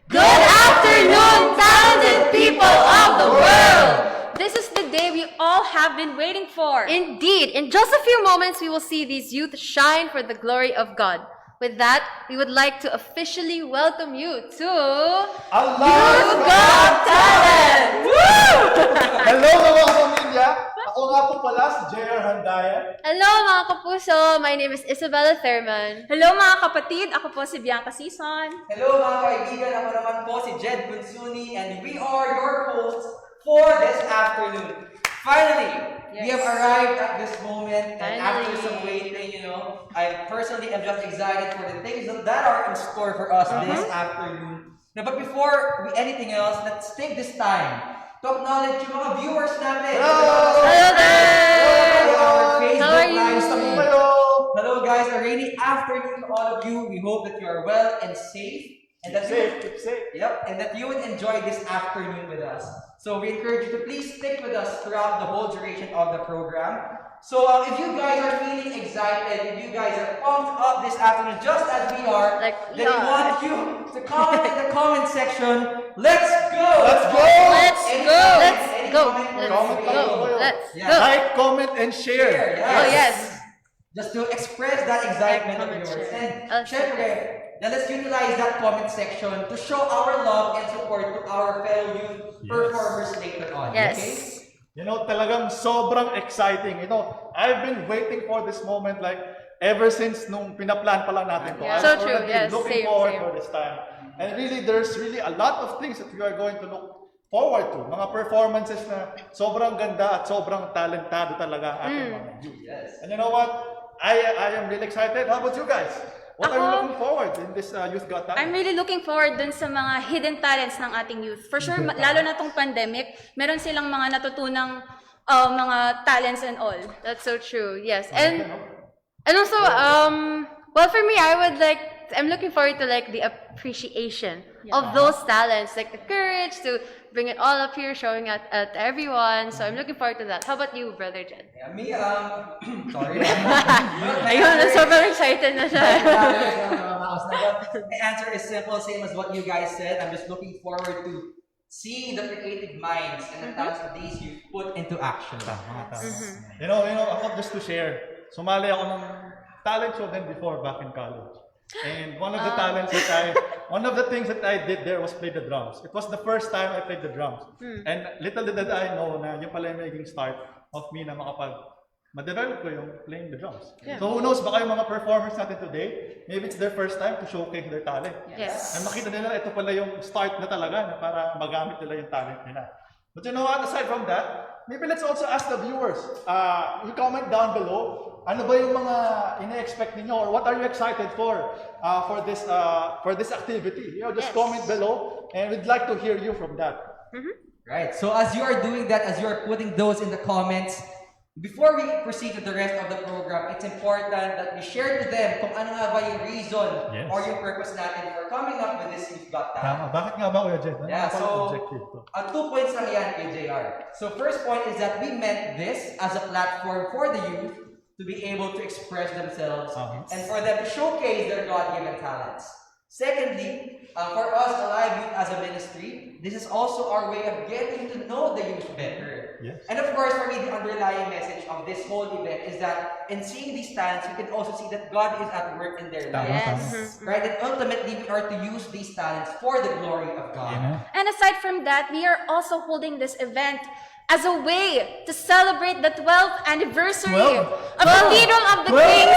Good afternoon, talented people of the world! This is the day we all have been waiting for. Indeed, in just a few moments, we will see these youth shine for the glory of God. With that, we would like to officially welcome you to Allah Got Talent! Hello mga kapamilya! Ako nga po pala si J.R. Handayan. Hello mga kapuso! My name is Isabella Thurman. Hello mga kapatid, ako po si Bianca Sison. Hello mga kaibigan, ako naman po si Jed Bunsuni and we are your hosts for this afternoon. Finally, we have arrived at this moment and after some waiting, I personally am just excited for the things that are in store for us this afternoon. Now, but before anything else, let's take this time to acknowledge yung mga viewers natin. Hello there! Our How Facebook are you? live stream. Hello! Hello guys, a rainy afternoon to all of you. We hope that you are well and safe. And that Keep safe. Yep, and that you would enjoy this afternoon with us. So we encourage you to please stick with us throughout the whole duration of the program. So if you guys are feeling excited, if you guys are pumped up this afternoon just as we are, then we want you to comment in the comment section. Let's go! Let's go! Let's go! Let's go! Let's go! Like, comment, and share. Yes. Oh yes! Just to express that excitement of yours. And syempre, now let's utilize that comment section to show our love and support to our fellow youth performers later on. Yes. Okay? Talagang sobrang exciting. I've been waiting for this moment like ever since nung pinaplan pa lang natin to. Yeah. I've So true, already yes, looking same, forward same. for this time. And really, there's really a lot of things that we are going to look forward to. Mga performances na sobrang ganda at sobrang talentado talaga ang ating mga youth. Yes. And you know what? I am really excited. How about you guys? What are you looking forward in this Youth Got Talent? I'm really looking forward dun sa mga hidden talents ng ating youth. For sure, lalo na tong pandemic, meron silang mga natutunang mga talents and all. That's so true. Yes, and also, well, for me, I'm looking forward to the appreciation of those talents, like the courage to bring it all up here, showing at everyone. So I'm looking forward to that. How about you, brother Jed? Yeah, me, sorry. Ayun, sobrang excited na siya. The answer is simple, same as what you guys said. I'm just looking forward to seeing the creative minds and the talents of these youth put into action. Ako just to share, sumali ako ng talent show din before back in college. And one of the things that I did there was play the drums. It was the first time I played the drums. And little did I know na yung pala yung magiging start of me na ma-develop ko yung playing the drums. Yeah. So who knows, baka yung mga performers natin today, maybe it's their first time to showcase their talent. Yes. And makita nila ito pala yung start na talaga na para magamit nila yung talent nila. But you know what, aside from that, maybe let's also ask the viewers. You comment down below, ano ba yung mga ina-expect ninyo or what are you excited for this activity? Just comment below and we'd like to hear you from that. Right, so as you are doing that, as you are putting those in the comments, before we proceed to the rest of the program, it's important that we share to them kung ano nga ba yung reason or yung purpose natin for coming up with this Youth Got Talent. Bakit nga ba, Kuya Jed? Ano Yeah, nga pala so, objective to? 2 points lang yan kay JR. So first point is that we meant this as a platform for the youth to be able to express themselves and for them to showcase their God-given talents. Secondly, for us, Alive Youth as a ministry, this is also our way of getting to know the youth better. Yes. And of course, for me, the underlying message of this whole event is that in seeing these talents, you can also see that God is at work in their lives. Yes. Right? And ultimately, we are to use these talents for the glory of God. And aside from that, we are also holding this event as a way to celebrate the 12th anniversary of the Cathedral of the King's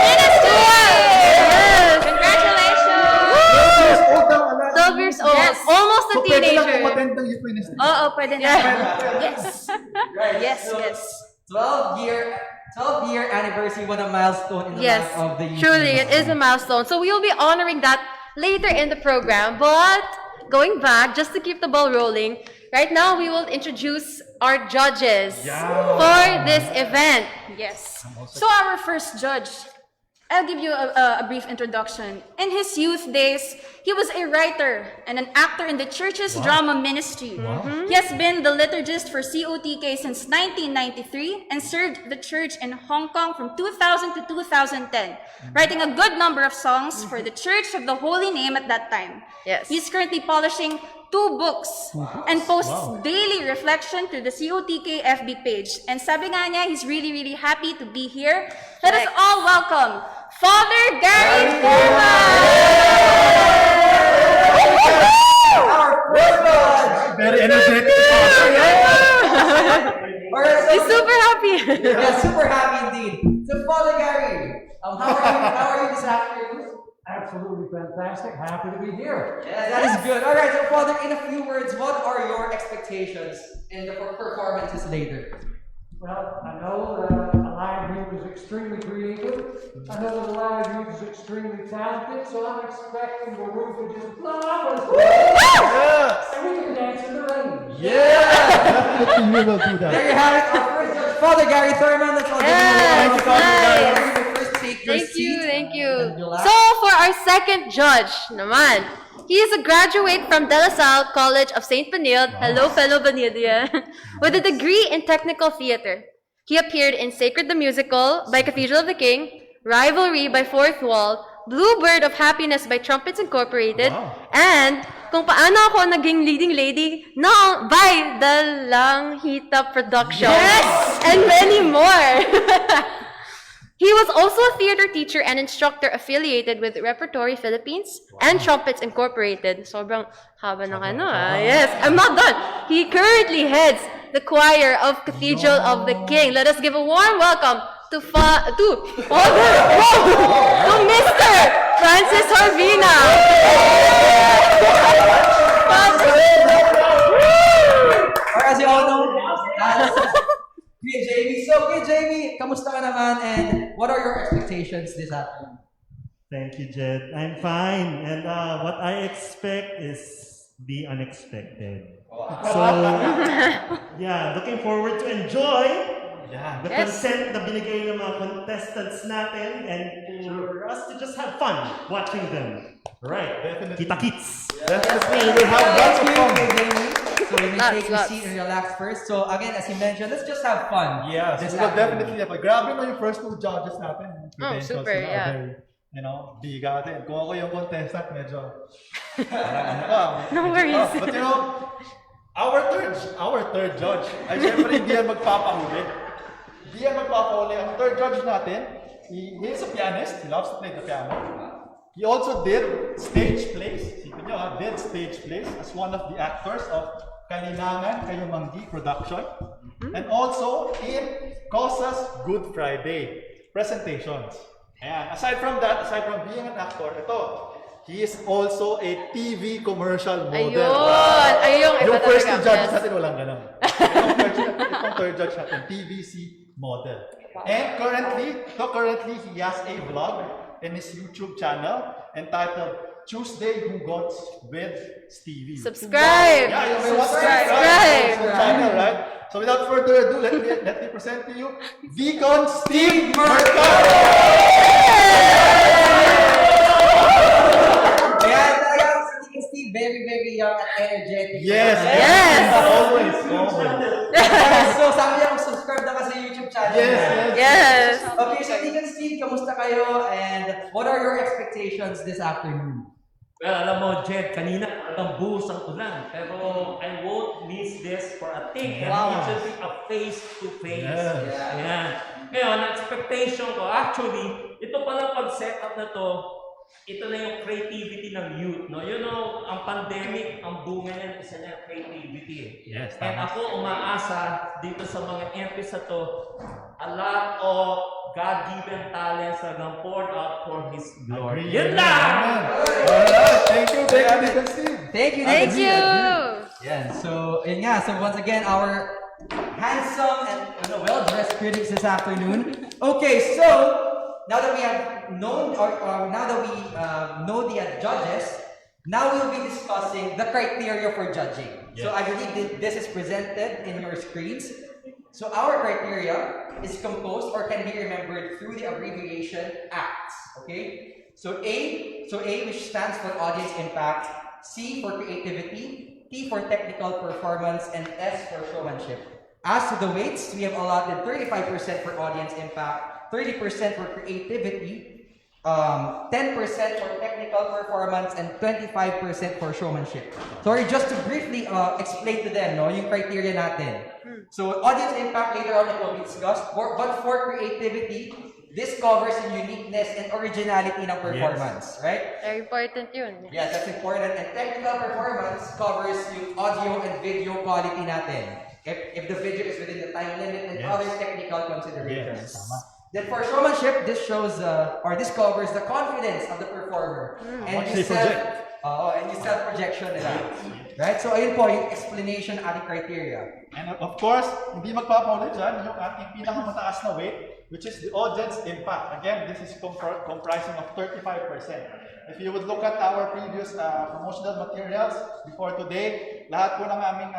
Ministry! Yes! Congratulations! 12 years old. Yes. Almost a So pwede lang teenager. umattend ng youth ministry. Oo, pwede na. Yes. Right. Yes, So, yes. 12 year anniversary, what a milestone in the Yes, life of the youth. truly, it is a milestone. So we will be honoring that later in the program. But going back, just to keep the ball rolling, right now we will introduce our judges for this event. Yes. So our first judge, I'll give you a brief introduction. In his youth days, he was a writer and an actor in the church's drama ministry. He has been the liturgist for COTK since 1993 and served the church in Hong Kong from 2000 to 2010, writing a good number of songs for the Church of the Holy Name at that time. Yes. He's currently polishing 2 books and posts daily reflection to the COTK FB page. And sabi nga niya, he's really happy to be here. Let us all welcome Father Gary Our first judge. Very energetic. Alright, He's super happy. yeah, super happy indeed. So Father Gary, how are you this afternoon? Absolutely fantastic. Happy to be here. Yes, that is good. Alright, so Father, in a few words, what are your expectations in the performances later? Well, I know that Live Youth is extremely creative. I know that Live Youth is extremely talented, so I'm expecting the roof to just blow up and we can dance in the rain. Definitely we will do There that. you have it, our first judge, Father Gary Thurman. Let's all give him Yes, a round of applause. nice. Gary, first take your seat Thank you. and relax. So, for our second judge naman, he is a graduate from De La Salle College of St. Benilde, hello fellow Benildian, with a degree in technical theater. He appeared in Sacred the Musical by Cathedral of the King, Rivalry by Fourth Wall, Bluebird of Happiness by Trumpets Incorporated, and Kung Paano Ako Naging Leading Lady no, by the Langhita Production. Yes! And many more. He was also a theater teacher and instructor affiliated with Repertory Philippines and Trumpets Incorporated. Sobrang haba ng ano ah. Yes, I'm not done. He currently heads the choir of Cathedral of the King. Let us give a warm welcome to Mr. Francis Horvina. Or as you all know, that's Kuya Jamie. So, Kuya Jamie, kamusta ka naman and what are your expectations this afternoon? Thank you, Jed. I'm fine. And what I expect is the unexpected. So, yeah, looking forward to enjoy the consent na binigay ng mga contestants natin and for us to just have fun watching them. Right. Definitely. Kita-kits. Definitely we will have lots of fun. Kuya Jamie. So, you may Lots, take your lots. seat and relax first. So, again, as you mentioned, let's just have fun. Yes, This we will afternoon. definitely have. Grabe na yung first 2 judges natin. Credentials super, nila, yeah. very, you know, bigatin. Kung ako yung contestant, medyo parang ano pa. No medyo worries. tough. But you know, our third judge, ay syempre hindi yan magpapahuli. Hindi yan magpapahuli. Ang third judge natin, he is a pianist. He loves to play the piano. He also did stage plays. Sipin nyo ha, did stage plays as one of the actors of Kalinangan Kayo Manggi production. And also in Cosas Good Friday presentations. Ayan. Aside from that, aside from being an actor, ito, he is also a TV commercial model. Ayun, iba Yung first 2 talaga. judges Yes. natin walang ganun. Itong third judge natin, TVC model. And currently, he has a vlog in his YouTube channel entitled Tuesday Hugots with Stevie. Subscribe. Yeah, you may want to Subscribe. subscribe to the channel, right? So without further ado, let me present to you Deacon Steve Mercado! Ayan, talagang si Steve, very young and energetic. Yes! Yes! Always! So, sabi niya, subscribe na ka sa YouTube channel. Yes! Yes. Okay, so Deacon Steve, kamusta kayo? And what are your expectations this afternoon? Well, alam mo, Jed, kanina ang buhos ang ulan. Pero I won't miss this for a thing. And Wow. it should be a face-to-face. Yes. Ayan. Ngayon, expectation ko, actually, ito palang pag-setup na to, ito na yung creativity ng youth. No? You know, ang pandemic, ang bunga niyan, isa niya creativity. Yes, And tama. ako umaasa dito sa mga entries na to, a lot of God-given talents na nang poured out for His glory. Yun lang! Alright, thank you, Deacon Steve. Thank you, Thank Deacon you. Steve. Yeah, so, yun nga, so once again, our handsome and well-dressed critics this afternoon. Okay, so, now that we have known, or now that we know the judges, now we'll be discussing the criteria for judging. So I believe this is presented in your screens. So our criteria is composed or can be remembered through the abbreviation ACTS. Okay? So A, which stands for audience impact, C for creativity, T for technical performance, and S for showmanship. As to the weights, we have allotted 35% for audience impact, 30% for creativity, 10% for technical performance, and 25% for showmanship. Sorry, just to briefly explain to them, no, yung criteria natin. So audience impact later on it will be discussed, but for creativity, this covers the uniqueness and originality ng performance, right? Very important yun. Yes, that's important. And technical performance covers yung audio and video quality natin. If the video is within the time limit and other technical considerations. Then for showmanship, this shows or this covers the confidence of the performer and yung self-projection nila. Right? So ayun po yung explanation ating criteria. And of course, hindi magpapaulit dyan yung ating pinakamataas na weight, which is the audience impact. Again, this is comprising of 35%. If you would look at our previous promotional materials before today, lahat po ng aming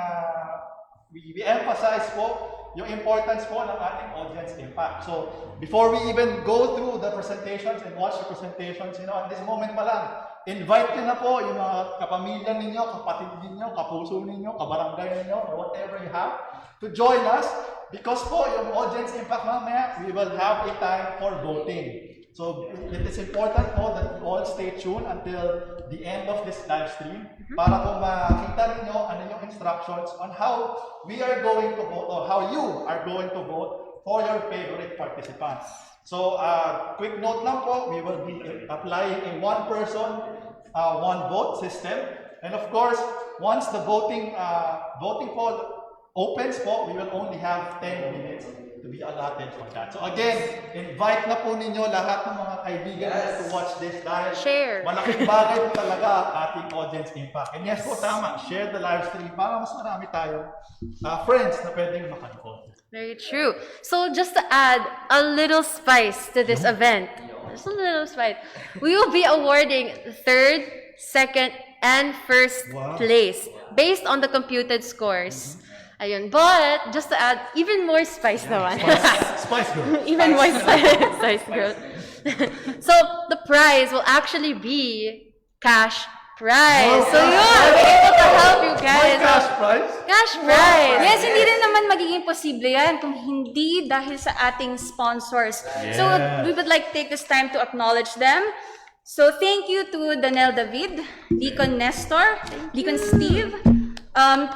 we emphasize po yung importance po ng ating audience impact. So, before we even go through the presentations and watch the presentations, at this moment pa lang, invite nyo na po yung mga kapamilya ninyo, kapatid ninyo, kapuso ninyo, kabarangay ninyo, or whatever you have, to join us because po yung audience impact mamaya, we will have a time for voting. So, it is important po that you all stay tuned until the end of this live stream para po makita ninyo ano yung instructions on how we are going to vote or how you are going to vote for your favorite participants. So, quick note lang po, we will be applying a one person, one vote system. And of course, once the voting poll opens po, we will only have 10 minutes to be allotted for that. So again, invite na po ninyo lahat ng mga kaibigan to watch this live. Share. Malaking bagay po talaga ang ating audience impact. And yes po, tama, share the live stream para mas marami tayong friends na pwedeng makanood. Very true. So just to add a little spice to this event, just a little spice, we will be awarding third, second, and first place based on the computed scores. Ayun. But, just to add, even more spice naman. Spice girl. Even more spice girl. So, the prize will actually be cash prize. So, yun. We're able to help you guys. Cash prize? Cash prize. Yes, hindi rin naman magiging posible yan kung hindi dahil sa ating sponsors. So, we would like to take this time to acknowledge them. So, thank you to Danel David, Deacon Nestor, Deacon Steve,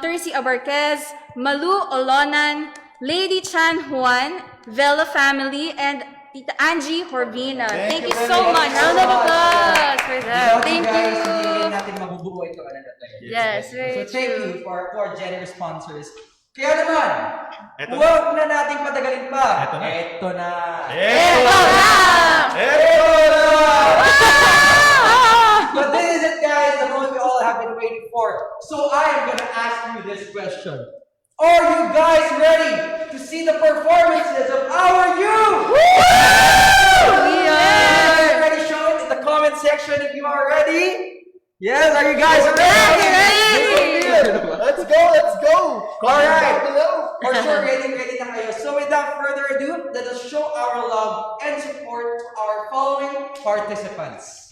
Tercy Abarquez, Malu Olonan, Lady Chan Juan, Vela family, and Tita Angie Horvina. Thank you so much. Round of applause for them. Thank Guys, you. hindi natin mabubuo ito another time. Yes, very So thank true. you for generous sponsors. Kaya naman, Eto na. huwag na nating patagalin pa. Eto na. Eto na. But this is it, guys, the moment we all have been waiting for. So I am gonna ask you this question. Are you guys ready to see the performances of our youth? We are. Already show it in the comment section if you are ready. Yes, are you guys ready? Ready. Let's go! Alright. Below. For sure, ready na kayo. So without further ado, let us show our love and support to our following participants.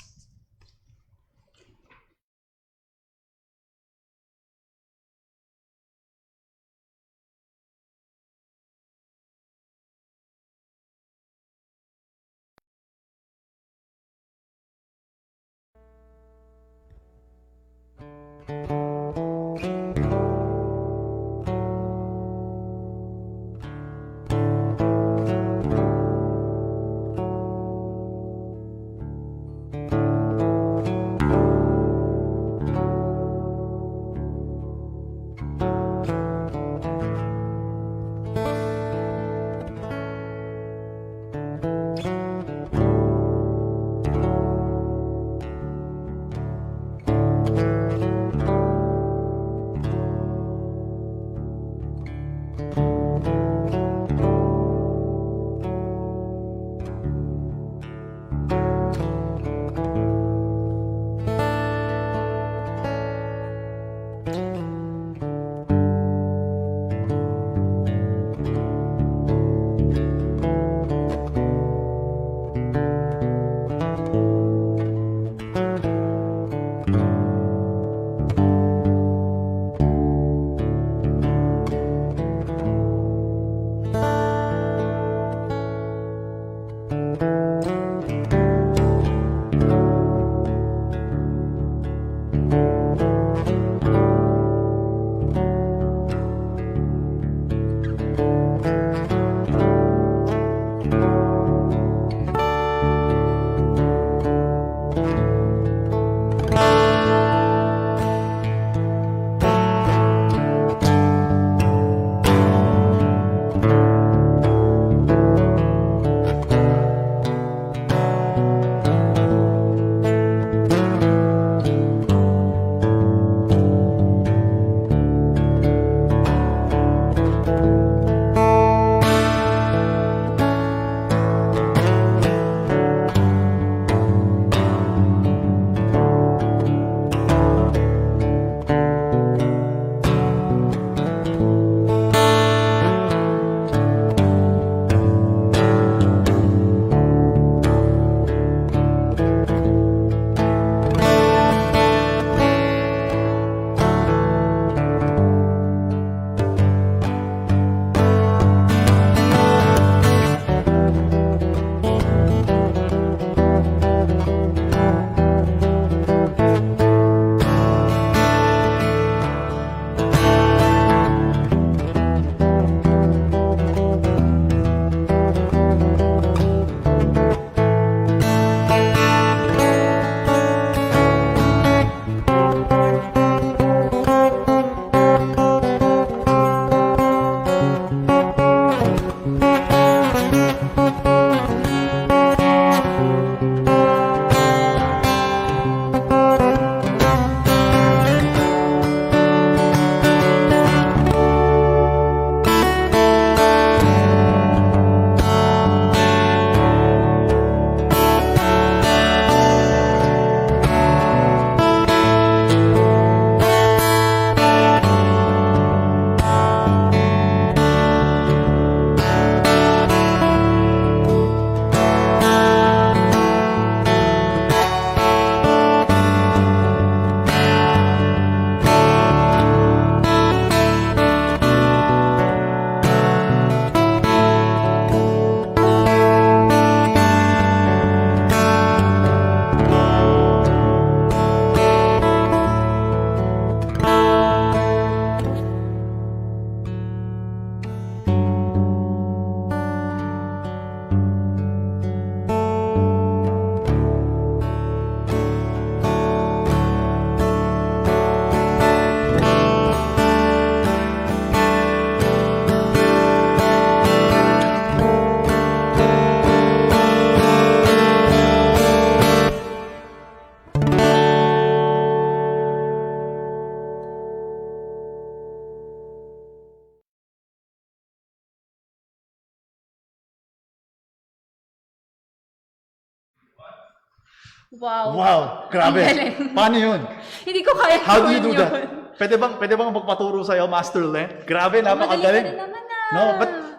Wow. Wow, grabe. Ang galing. Paano yun? Hindi ko kaya How do you gawin do that? yun. Pwede bang magpaturo sa'yo, Master Lent? Grabe, napakagaling. Madali ka rin naman na. No,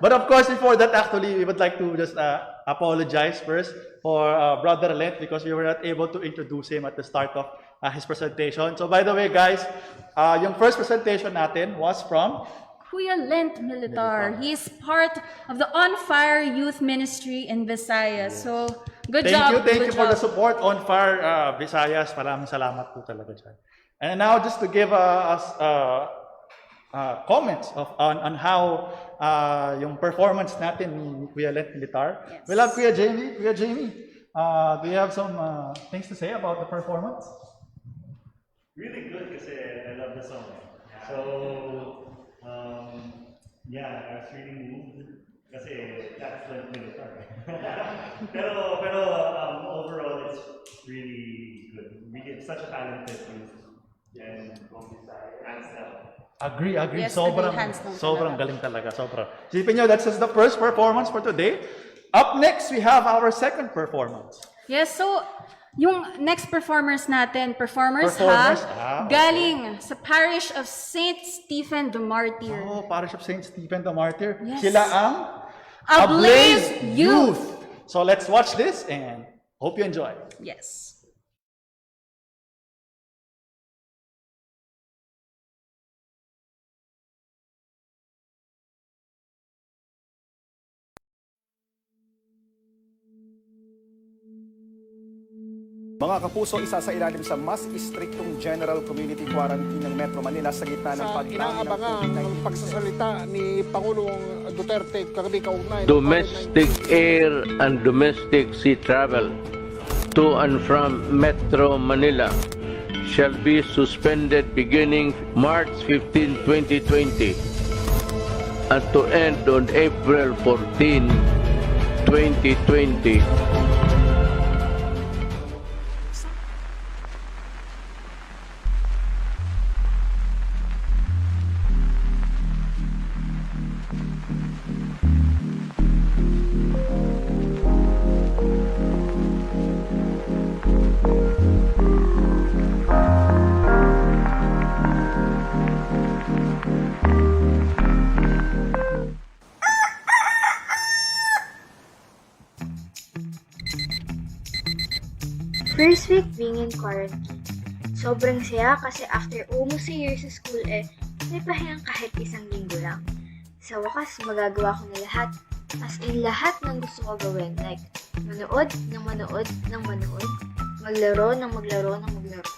but of course, before that, actually, we would like to just apologize first for Brother Lent because we were not able to introduce him at the start of his presentation. So, by the way, guys, yung first presentation natin was from Kuya Lent Militar. He is part of the On Fire Youth Ministry in Visayas. So, good job. Thank good you for the job. support on Fire Visayas. Maraming salamat po talaga dyan. And now, just to give us comments on how yung performance natin ni Kuya Lent Militar. Yes. We love Kuya Jamie. Kuya Jamie, do you have some things to say about the performance? Really good kasi I love the song. So, yeah, I was really moved kasi that's like militar. pero overall, it's really good. Really, it's such a talented music. And hands down. Agree. Yes, sobrang agree, hands down sobrang talaga. galing talaga, sobra. Isipin nyo, that's just the first performance for today. Up next, we have our second performance. Yes, so, yung next performers natin, performers Performers? ha, Okay. galing sa parish of Saint Stephen the Martyr. Oh, Parish of Saint Stephen the Martyr. Yes. Sila ang Ablaze Youth. So let's watch this and hope you enjoy. Yes. Mga kapuso, isa sa ilalim sa mas istriktong general community quarantine ng Metro Manila sa gitna ng Sa pagdami ng inaabangan ng COVID-19. pagsasalita ni Pangulong Duterte kagabi kaugnay ng Domestic air and domestic sea travel to and from Metro Manila shall be suspended beginning March 15, 2020 and to end on April 14, 2020. First week being in quarantine. Sobrang saya kasi after almost a year sa school may pahingang kahit isang linggo lang. Sa wakas, magagawa ko na lahat. As in lahat ng gusto ko gawin. Like, manood ng manood ng manood. Maglaro ng maglaro ng maglaro.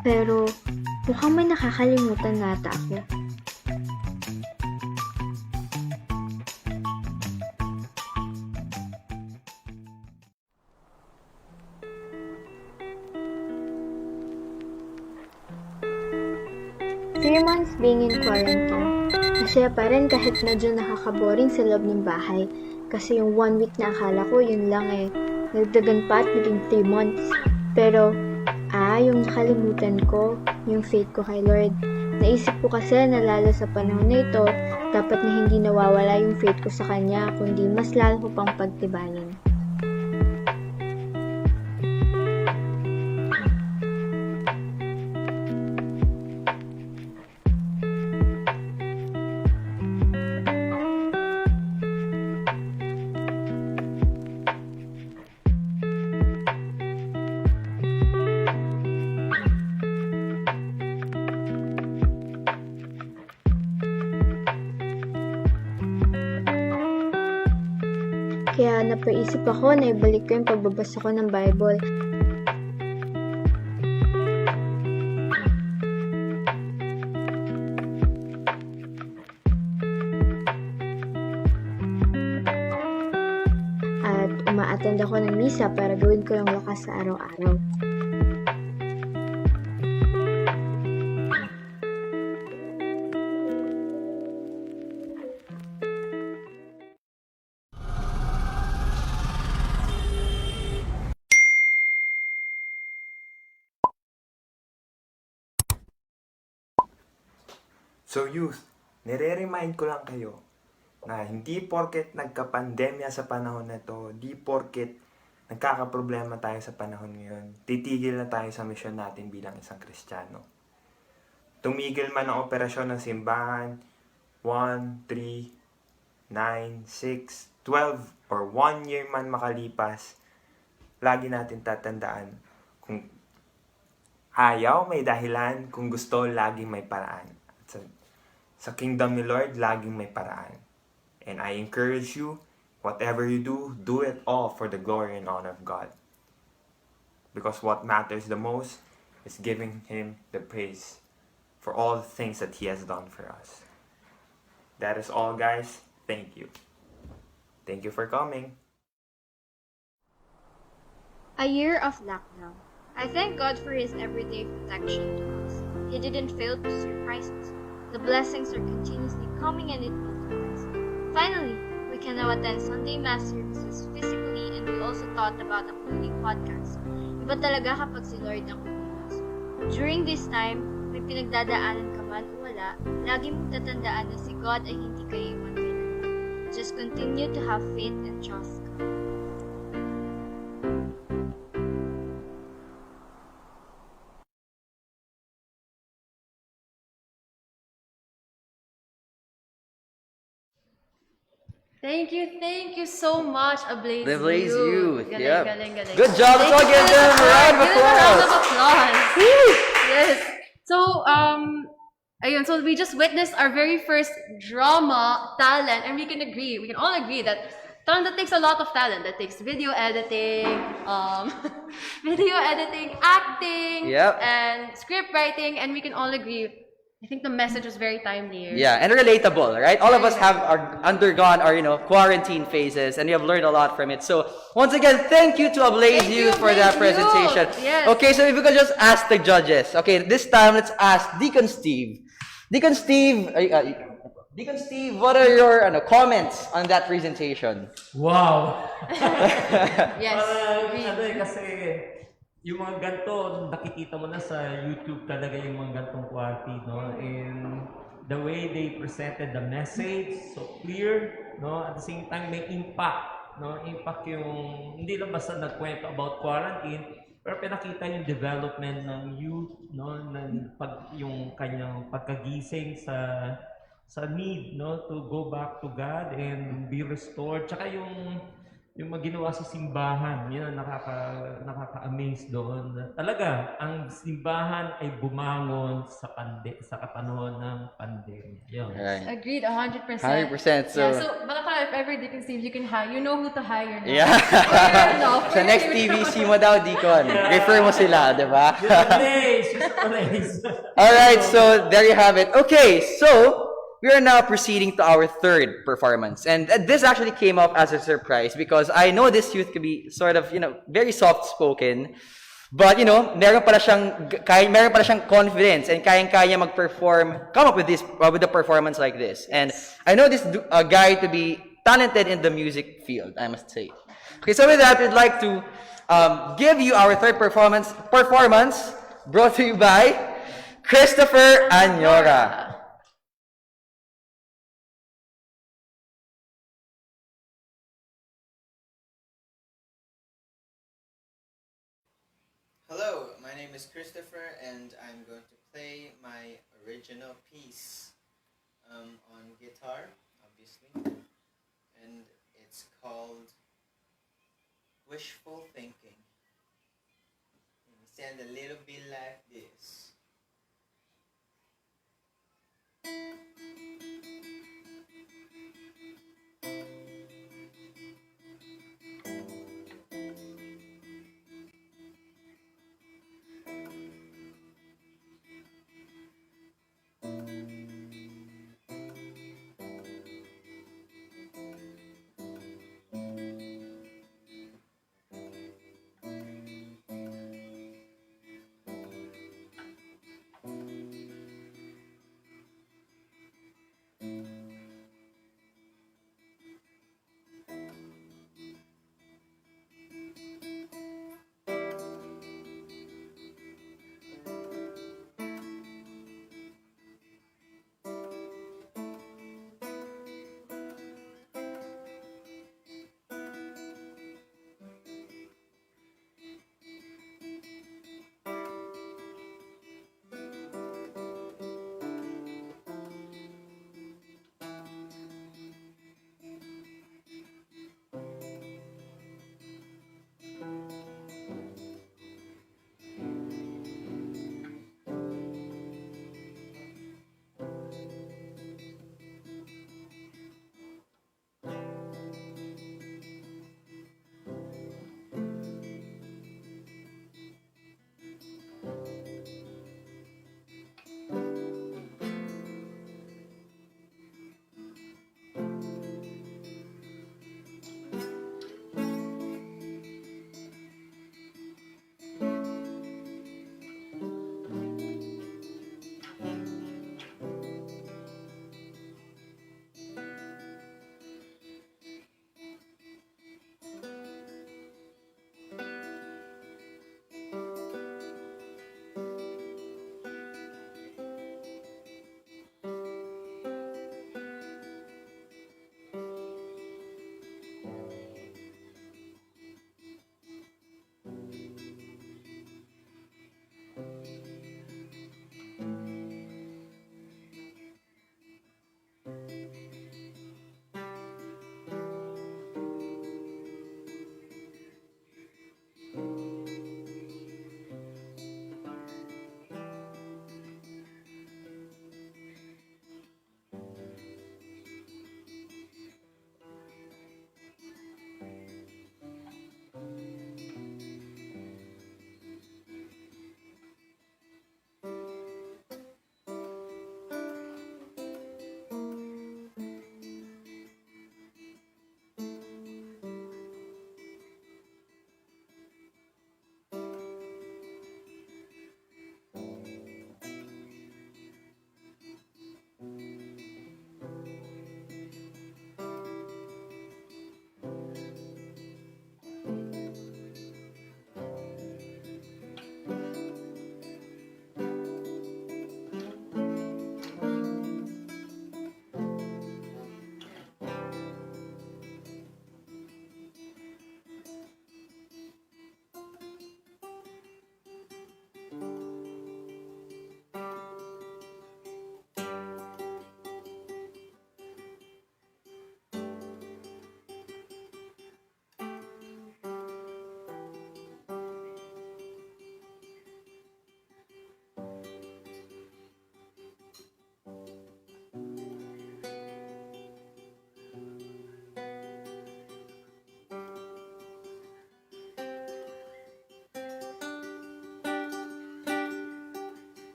Pero, mukhang may nakakalimutan nata ako. Three months being in quarantine. Masaya pa rin kahit medyo nakakaboring sa loob ng bahay. Kasi yung 1 week na akala ko, yun lang nagdagan pa at naging 3 months. Pero, yung nakalimutan ko, yung faith ko kay Lord. Naisip ko kasi na lalo sa panahon na ito, dapat na hindi nawawala yung faith ko sa Kanya, kundi mas lalo ko pang pagtibayin. Kaya napaisip ako na ibalik ko yung pagbabasa ko ng Bible. At uma-attend ako ng misa para gawin ko yung lakas sa araw-araw. So youth, nire-remind ko lang kayo na hindi porket nagka-pandemya sa panahon na to, di porket nagkakaproblema tayo sa panahon ngayon, titigil na tayo sa misyon natin bilang isang Kristiyano. Tumigil man ang operasyon ng simbahan, 1, 3, 9, 6, 12, or 1 year man makalipas, lagi natin tatandaan, kung ayaw, may dahilan, kung gusto, laging may paraan. Sa kingdom ni Lord, laging may paraan. And I encourage you, whatever you do it all for the glory and honor of God. Because what matters the most is giving Him the praise for all the things that He has done for us. That is all, guys. Thank you. Thank you for coming. A year of lockdown. I thank God for His everyday protection to us. He didn't fail to surprise us. The blessings are continuously coming and it multiplies. Finally, we can now attend Sunday Mass services physically and we also thought about uploading podcasts. Iba talaga kapag si Lord ang kumilos. During this time, may pinagdadaanan ka man o wala, lagi mong tatandaan na si God ay hindi kayo iwan kailanman. Just continue to have faith and trust God. Thank you so much, Ablaze The Blaze Youth. Galing, Yep. galing. Good job. Thank Let's all you give for them a the round of support. Give them a round of applause. applause. Yes. So, ayun, so we just witnessed our very first drama talent, and we can all agree that that takes a lot of talent. That takes video editing, acting, Yep. and script writing, and we can all agree. I think the message was very timely. Yeah, and relatable, right? All of us have undergone our, quarantine phases, and we have learned a lot from it. So, once again, thank you to Ablaze Thank you, Youth for that Ablaze Youth. presentation. Yes. Okay, so if we could just ask the judges. Okay, this time let's ask Deacon Steve. Deacon Steve, what are your comments on that presentation? Wow! Yes. Kasi yung mga ganito, nakikita mo na sa YouTube talaga yung mga gantong quality, no? And the way they presented the message, so clear, no? At the same time, may impact, no? Impact yung, hindi lang basta nagkwento about quarantine, pero pinakita yung development ng youth, no? Yung kanyang pagkagising sa need, no? To go back to God and be restored. Tsaka yung mga ginawa sa simbahan, yun ang nakaka-amaze doon. Talaga, ang simbahan ay bumangon sa kapanahon ng pandemya. Yun. Right. Agreed, 100%. 100%. So, Yeah, so baka if ever Deacon Steve, you can hire, you know who to hire now. yeah. Sa next TVC mo daw, Deacon. Refer mo sila, di ba? Alright, so there you have it. Okay, so we are now proceeding to our third performance. And this actually came up as a surprise because I know this youth could be sort of, very soft-spoken. But, meron pala siyang confidence and kayang-kaya mag-perform, come up with a performance like this. And I know this guy to be talented in the music field, I must say. Okay, so with that, we'd like to give you our third performance brought to you by Christopher Anyora. Hello, my name is Christopher and I'm going to play my original piece on guitar, obviously, and it's called Wishful Thinking. It sounds a little bit like this.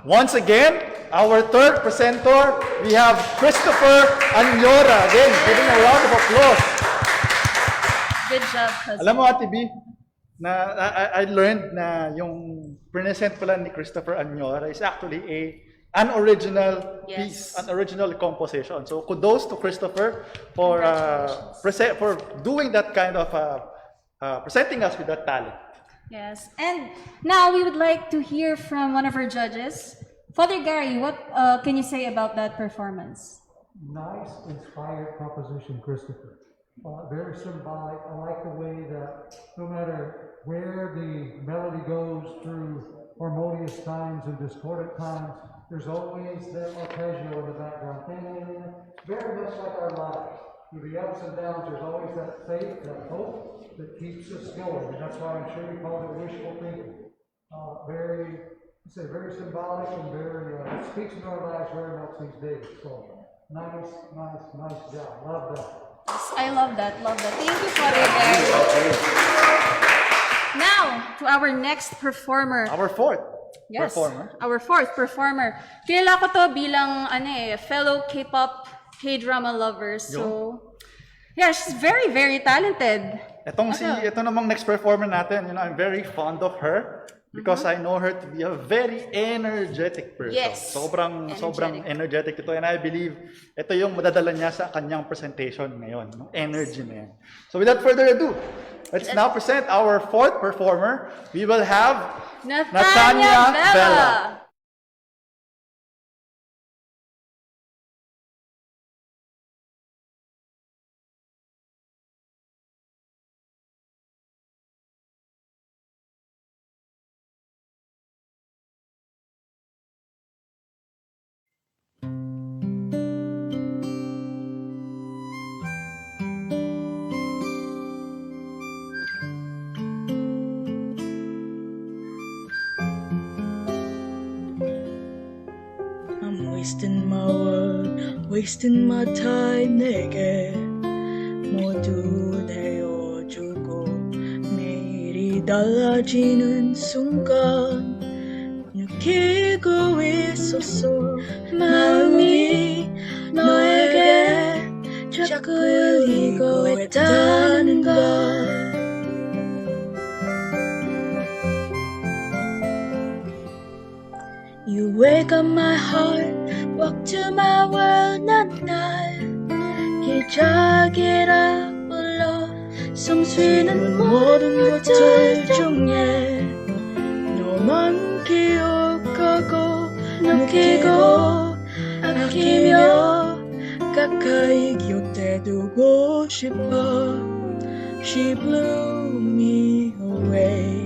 Once again, our third presenter, we have Christopher Anyora. Again, giving a round of applause. Good job, cousin. Alam mo, Ate B, na I learned na yung present pala ni Christopher Anyora is actually an original piece, an original composition. So kudos to Christopher for doing that kind of presenting us with that talent. Yes, and now we would like to hear from one of our judges. Father Gary, what can you say about that performance? Nice, inspired proposition, Christopher. Very symbolic. I like the way that no matter where the melody goes through harmonious times and discordant times, there's always that arpeggio in the background. Very much like our lives. Through the ups and downs, there's always that faith, that hope that keeps us going. And that's why I'm sure we call it wishful thinking. Very symbolic and very, it speaks to our lives very much these days. So, nice job. Love that. I love that. Thank you, Father Gary. Now, to our next performer. Our fourth. Yes, performer. Our fourth performer. Kilala ko to bilang fellow K-pop, K-drama lovers. So, yeah, she's very, very talented. Ito namang next performer natin, I'm very fond of her because I know her to be a very energetic person. Yes. Sobrang energetic ito, and I believe ito yung madadala niya sa kanyang presentation ngayon, yung energy na yan. So without further ado, let's now present our fourth performer. We will have Nathania Bella. Wasting my world, wasting my time 내게 모두 내어주고 매일이 달라지는 순간 느끼고 있었어 마음이 너에게 자꾸 흘리고 있다는 걸 You wake up my heart, walk to my world 날 기적이라 불러 숨쉬는 모든 것들 중에 너만 기억하고 느끼고 아끼며 가까이 곁에 두고 싶어 She blew me away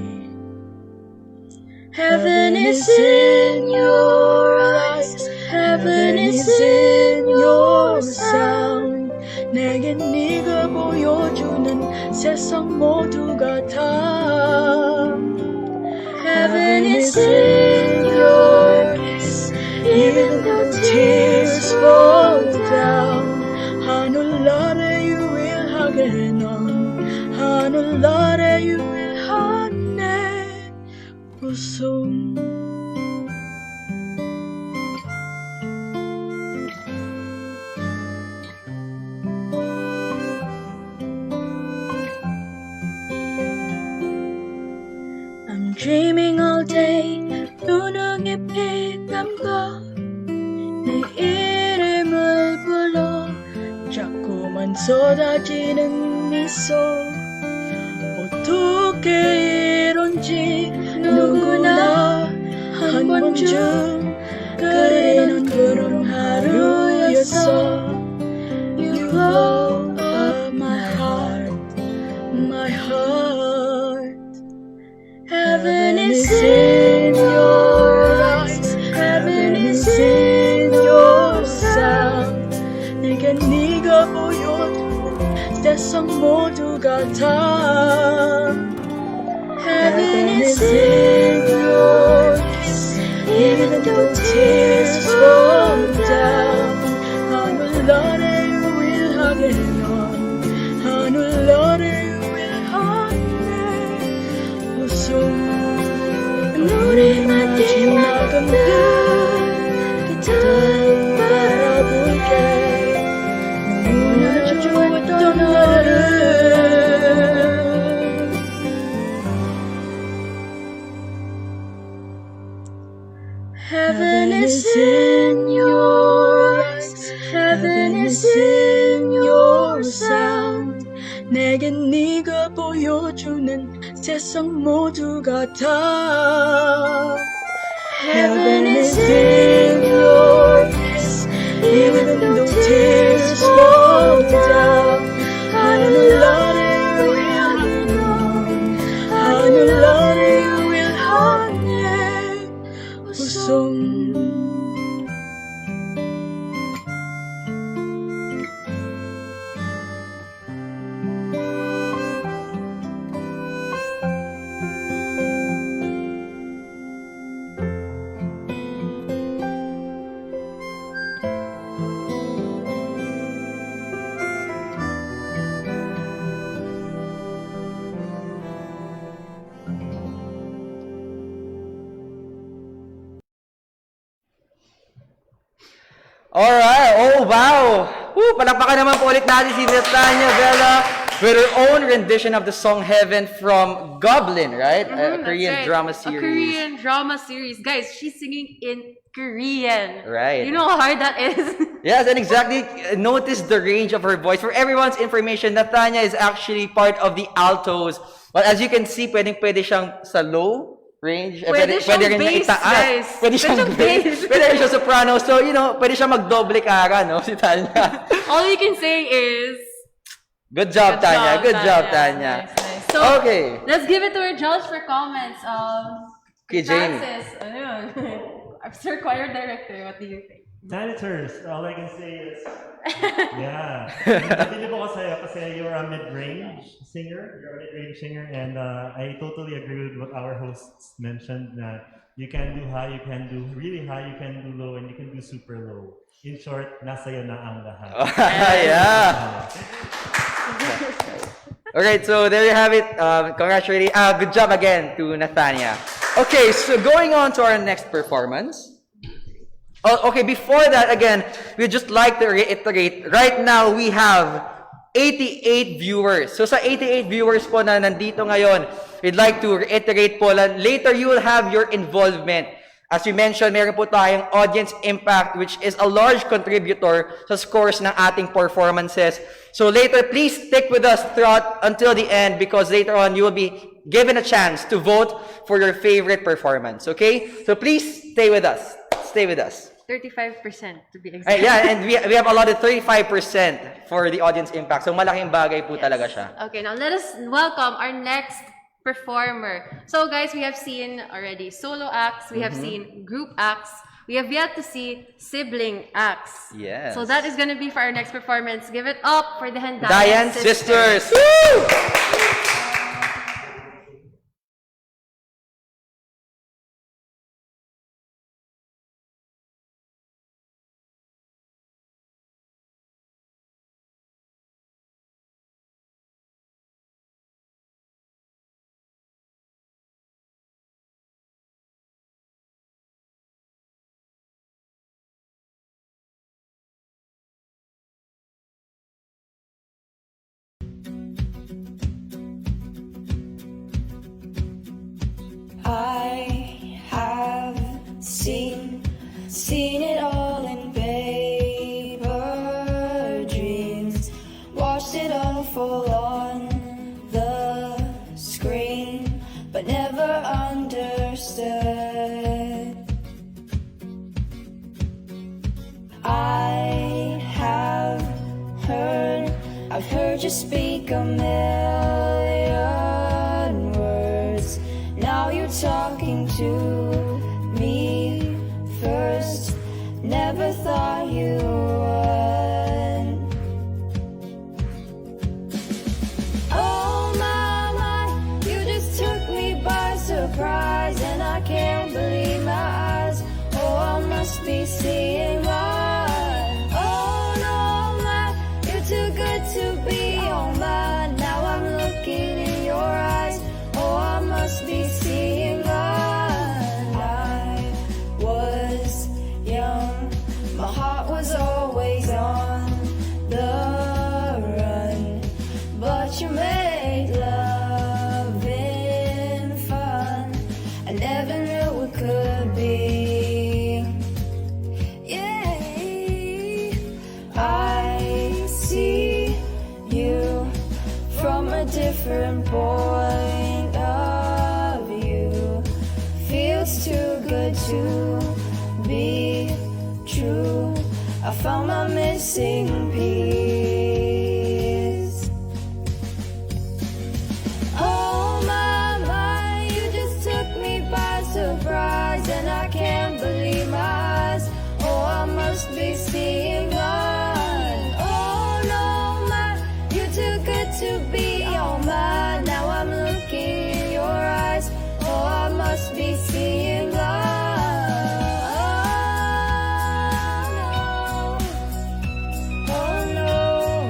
Heaven is in your eyes, heaven is in your sound. 내겐 네가 보여주는 세상 모두 같아. Heaven is in your kiss, even though tears fall down. 하늘 아래 유일하게 넌 하늘 아래 유일한 내 웃음 I'm dreaming all day 눈을 깊이 감고 내 이름을 불러 자꾸만 쏟아지는 미소 어떻게 이런지 누구나 한 번쯤 그리는 그런 하루였어 You blow up my heart, my heart Heaven is in your eyes, heaven is in your sound 내겐 네가 보여준 세상 모두 같아 Heaven is in your kiss, even though tears fall down. 하늘 아래 유일하게 넌 하늘 아래 유일한 내 웃음 눈이 마지막은 Heaven is in your eyes. Heaven is in your sound. 내겐 네가 보여주는 세상 모두가 다. Heaven is in your kiss. Even though tears fall down. 하늘 아래 위로는 하늘 아래 위하네 웃음. Alright, oh wow! Woo, palakpakan naman po ulit natin si Nathania Vela with her own rendition of the song Heaven from Goblin, right? A Korean drama series. A Korean drama series. Guys, she's singing in Korean. Right. You know how hard that is? Yes, and exactly, notice the range of her voice. For everyone's information, Nathania is actually part of the altos. But as you can see, pwede siyang sa low range. Pwede siyang rin bass, itaas. guys. Pwede siyang bass. Pwede rin siya soprano. So, you know, pwede siya magdoble kara, no? Si Tanya. All you can say is... Good job, Tanya. Good job, Tanya. Nice, nice. So, okay. Let's give it to our judge for comments. Okay, Jamie. Francis, ano yun? Sir Choir Director, what do you think? Janitors, all I can say is, yeah. Nabili ko kasi you're a mid-range singer. You're a mid-range singer, and I totally agree with what our hosts mentioned. You can do high, you can do really high, you can do low, and you can do super low. In short, nasa iyo na ang lahat. Yeah. Alright, so there you have it. Congratulations. Good job again to Nathania. Okay, so going on to our next performance. Oh, okay, before that, again, we'd just like to reiterate, right now we have 88 viewers. So sa 88 viewers po na nandito ngayon, we'd like to reiterate po, later you will have your involvement. As we mentioned, meron po tayong audience impact, which is a large contributor sa scores ng ating performances. So later, please stick with us throughout until the end, because later on, you will be given a chance to vote for your favorite performance, okay? So please stay with us. Stay with us. 35% to be exact. Yeah, and we have allotted 35% for the audience impact. So malaking bagay po talaga siya. Okay, now let us welcome our next performer. So guys, we have seen already solo acts, we have seen group acts, we have yet to see sibling acts. Yes. So that is going to be for our next performance. Give it up for the Dayan Sisters. Woo! I have seen it all in paper dreams, watched it all fall on the screen, but never understood. I've heard you speak a million words. Now you're talking to me first. Never thought you would. Oh my, you just took me by surprise, and I can't believe my eyes. Oh, I must be seeing right. Oh no, man, you're too good to be on mine. Now I'm looking in your eyes. Oh, I must be seeing right. I was young, my heart was always on the run, but you made loving fun. I never knew it could be. to be true. I found my missing piece. Oh my, you just took me by surprise, and I can't believe my eyes. Oh, I must be seeing blind. Oh no, my, you're too good to be all mine. Now I'm looking in your eyes. Oh, I must be seeing blind. Oh no.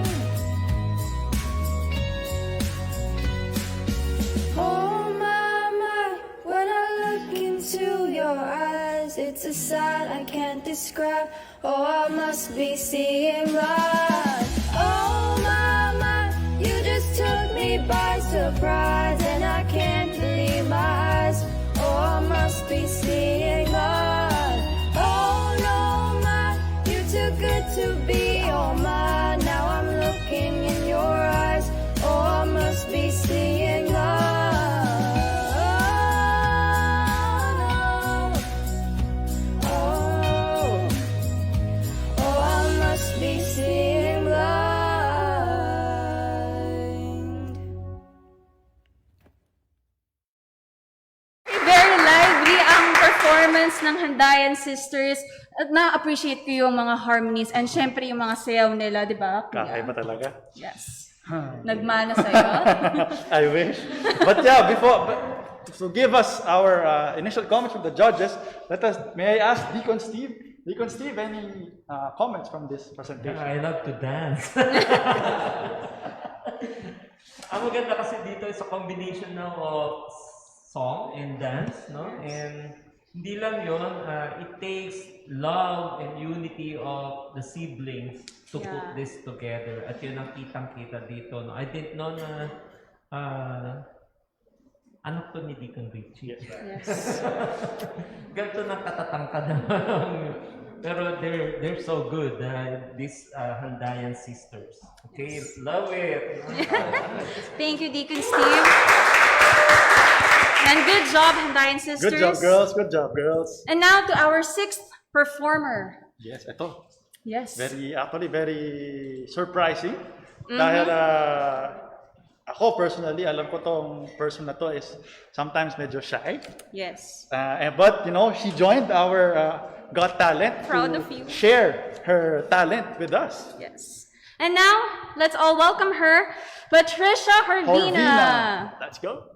Oh my, when I look into your eyes, it's a sight I can't describe. Oh, I must be seeing blind. Oh my, you just took me by surprise, and I can't believe my eyes. Oh, I must be seeing blind. Oh no, my, you're too good to be all mine. Now I'm looking in your eyes. Oh, I must be seeing blind. Oh, oh, I must be seeing blind. Very lively ang performance ng Handayan Sisters. At na-appreciate ko yung mga harmonies and syempre yung mga sayaw nila, di ba? Kakaiba talaga. Yes. Nagmana sa'yo? I wish. But yeah, to give us our initial comments from the judges, may I ask Deacon Steve? Deacon Steve, any comments from this presentation? Yeah, I love to dance. Ang maganda kasi dito is a combination ng song and dance, no? And hindi lang yun, it takes love and unity of the siblings to put this together. At yun ang kitang-kita dito, no? I didn't know na anak to ni Deacon Richie. Yes. Ganito ng katatangkad naman. Pero they're so good, these Handayan sisters. Okay, love it. Thank you, Deacon Steve. And good job, Handayan Sisters. Good job, girls. Good job, girls. And now to our sixth performer. Yes, ito. Yes. Actually, very surprising. Dahil ako personally, alam ko tong person na to is sometimes medyo shy. Yes. But, she joined our Got Talent Proud to of you. share her talent with us. Yes. And now, let's all welcome her, Patricia Horvina. Let's go.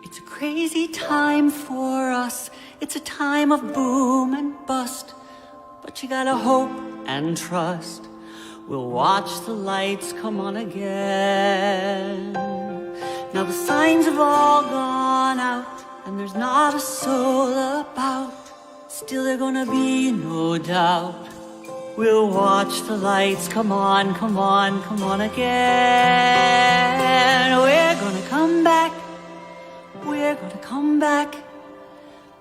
It's a crazy time for us. It's a time of boom and bust. But you gotta hope and trust. We'll watch the lights come on again. Now the signs have all gone out, and there's not a soul about. Still they're gonna be no doubt. We'll watch the lights come on, come on, come on again. We're gonna come back. We're gonna come back.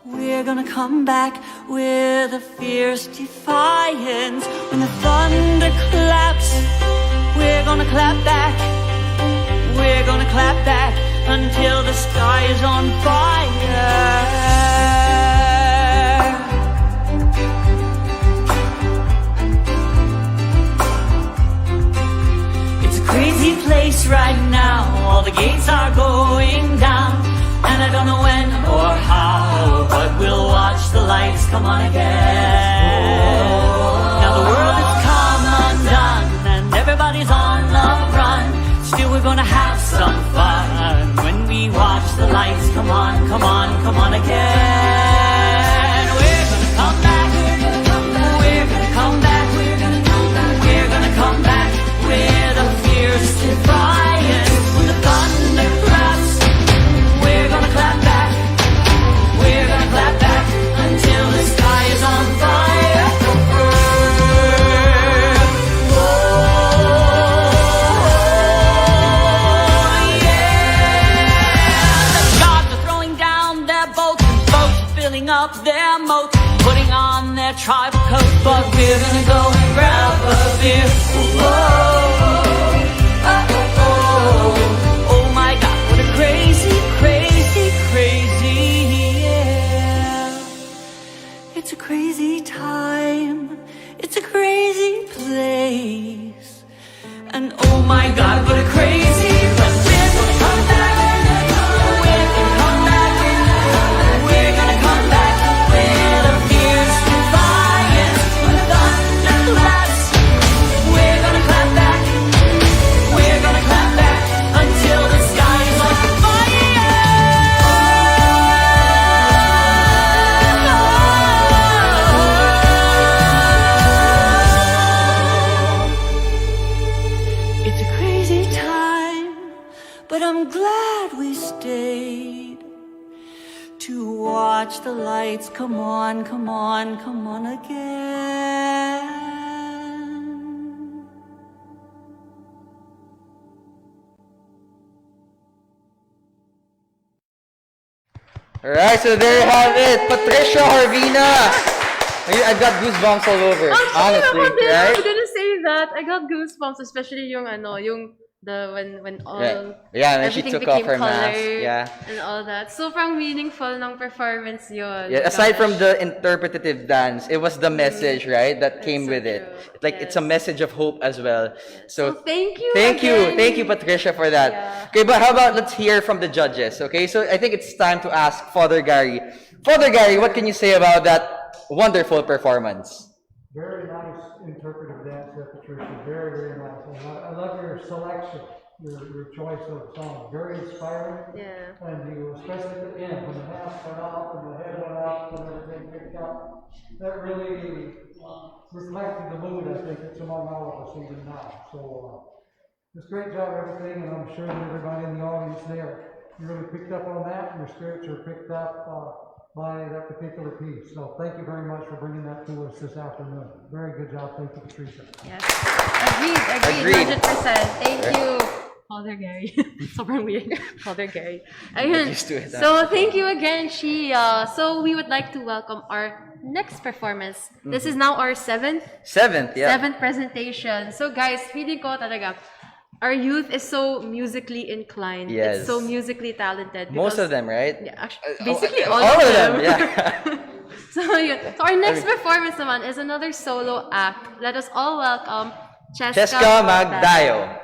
We're gonna come back with a fierce defiance. When the thunder claps, we're gonna clap back. We're gonna clap back until the sky is on fire. It's a crazy place right now. All the gates are going down. And I don't know when or how, but we'll watch the lights come on again. Now the world has come undone, and everybody's on the run. Still we're gonna have some fun when we watch the lights come on, come on, come on again. We're gonna come back, we're gonna come back, we're gonna come back, we're gonna come back, we're gonna come back with a fierce defiance. When the thunder claps, we're gonna clap back. We're gonna clap back until the sky is on fire. Oh, yeah. God up their moat, putting on their tribal coat. But we're gonna go and grab a beer. Whoa, oh, oh, oh, oh my God, what a crazy, crazy, crazy year. It's a crazy time, it's a crazy place, and oh my God, what a crazy. But we're gonna come back. We're gonna come back. We're gonna come back with a fierce defiance, with a thunder blast. We're gonna clap back. We're gonna clap back until the sky is on fire. It's a crazy time, but I'm glad we stayed to watch the lights come on, come on, come on again. Alright, so there you have it. Patricia Harvina. I've got goosebumps all over. Honestly, ako din, I was right? gonna say that. I got goosebumps, especially yung when all Yeah, when she everything took off became her mask. colored Yeah. and all that. Sobrang meaningful ng performance yun. Yeah, Oh my aside gosh. from the interpretative dance, it was the message, right, that came with it. Like it's a message of hope as well. So thank you thank you, Patricia, for that. Yeah. Okay, but how about let's hear from the judges? Okay, so I think it's time to ask Father Gary. Father Gary, what can you say about that wonderful performance? Very nice interpretive dance there, Patricia. Very, very nice. And I love your selection, your choice of songs. Very inspiring. Yeah. And you, especially at the end, when the mask went up and the head went up and everything picked up, that really reflected the mood, I think, that's among all of us even now. So, just great job, everything, and I'm sure that everybody in the audience there, you really picked up on that, and your spirits are picked up by that particular piece. So thank you very much for bringing that to us this afternoon. Very good job. Thank you, Patricia. Yes. Agreed. 100%. Thank you, Father Gary. Sobrang weird. Father Gary. Ayun. used to it, So thank you again, Shia. So we would like to welcome our next performance. This is now our seventh presentation. So guys, feeling ko talaga, our youth is so musically inclined. Yes. It's so musically talented. Most of them, right? Yeah, actually, basically all of of them. them. Yeah. So our next performance naman is another solo act. Let us all welcome Cheska Magdayo.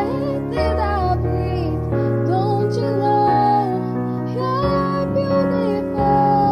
everything I breathe. Don't you know you're beautiful?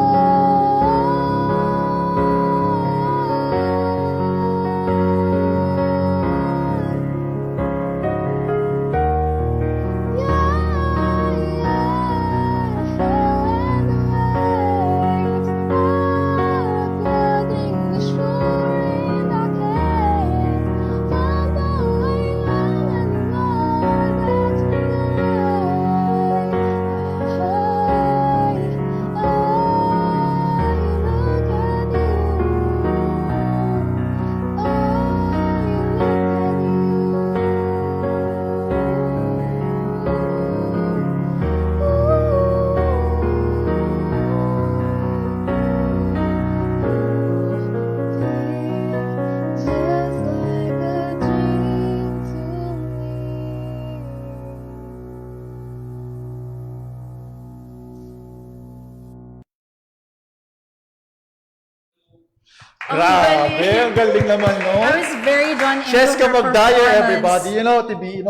Grabe, ang galing naman, no? I was very drawn into Cheska her Magdayo, performance. everybody. You know, TB,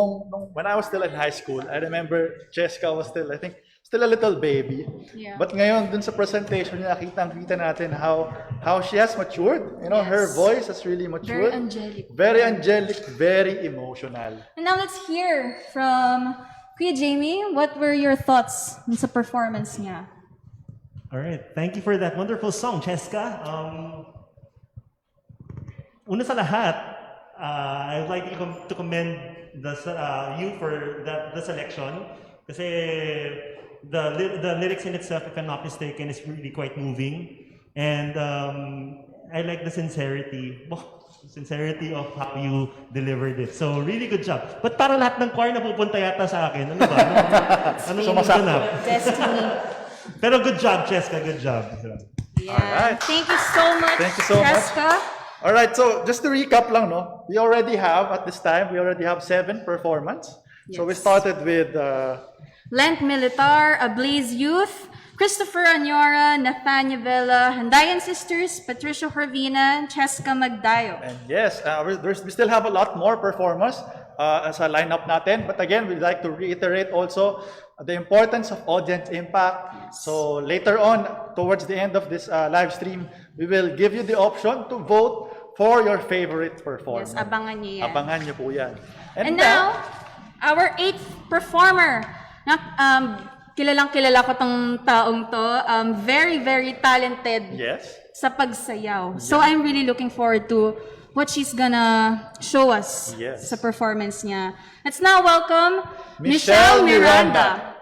when I was still in high school, I remember Cheska was still, I think, still a little baby. Yeah. But ngayon, dun sa presentation niya, kita natin how she has matured. You know, her Yes. voice has really matured. Very angelic. Very angelic, very emotional. And now let's hear from Kuya Jamie. What were your thoughts sa performance niya? All right, thank you for that wonderful song, Cheska. Una sa lahat, I'd like to commend you for the selection. Kasi the lyrics in itself, if I'm not mistaken, is really quite moving. And I like the sincerity of how you delivered it. So, really good job. But para lahat ng choir na pupunta yata sa akin, ano ba? Sumasakto. Destiny. Pero good job, Cheska. Good job. Yeah. Alright. Thank you so much, Thank you so much. Cheska. All right, so just to recap lang, no? We already have 7 performance. So we Yes. started with Lent Militar, Ablaze Youth, Christopher Anyora, Nathania Vela, Handayan Sisters, Patricia Corvina, Cheska Magdayo. and yes, we still have a lot more performers as a lineup natin. But again, we'd like to reiterate also the importance of audience impact. So later on, towards the end of this live stream, we will give you the option to vote for your favorite performer. Yes, abangan niyo yan. Abangan niyo po yan. And now, our 8th performer. Kilalang kilala ko tong taong to. Very, very talented Yes. sa pagsayaw. So I'm really looking forward to what she's gonna show us Yes. sa performance niya. Let's now welcome Michelle Michelle Miranda.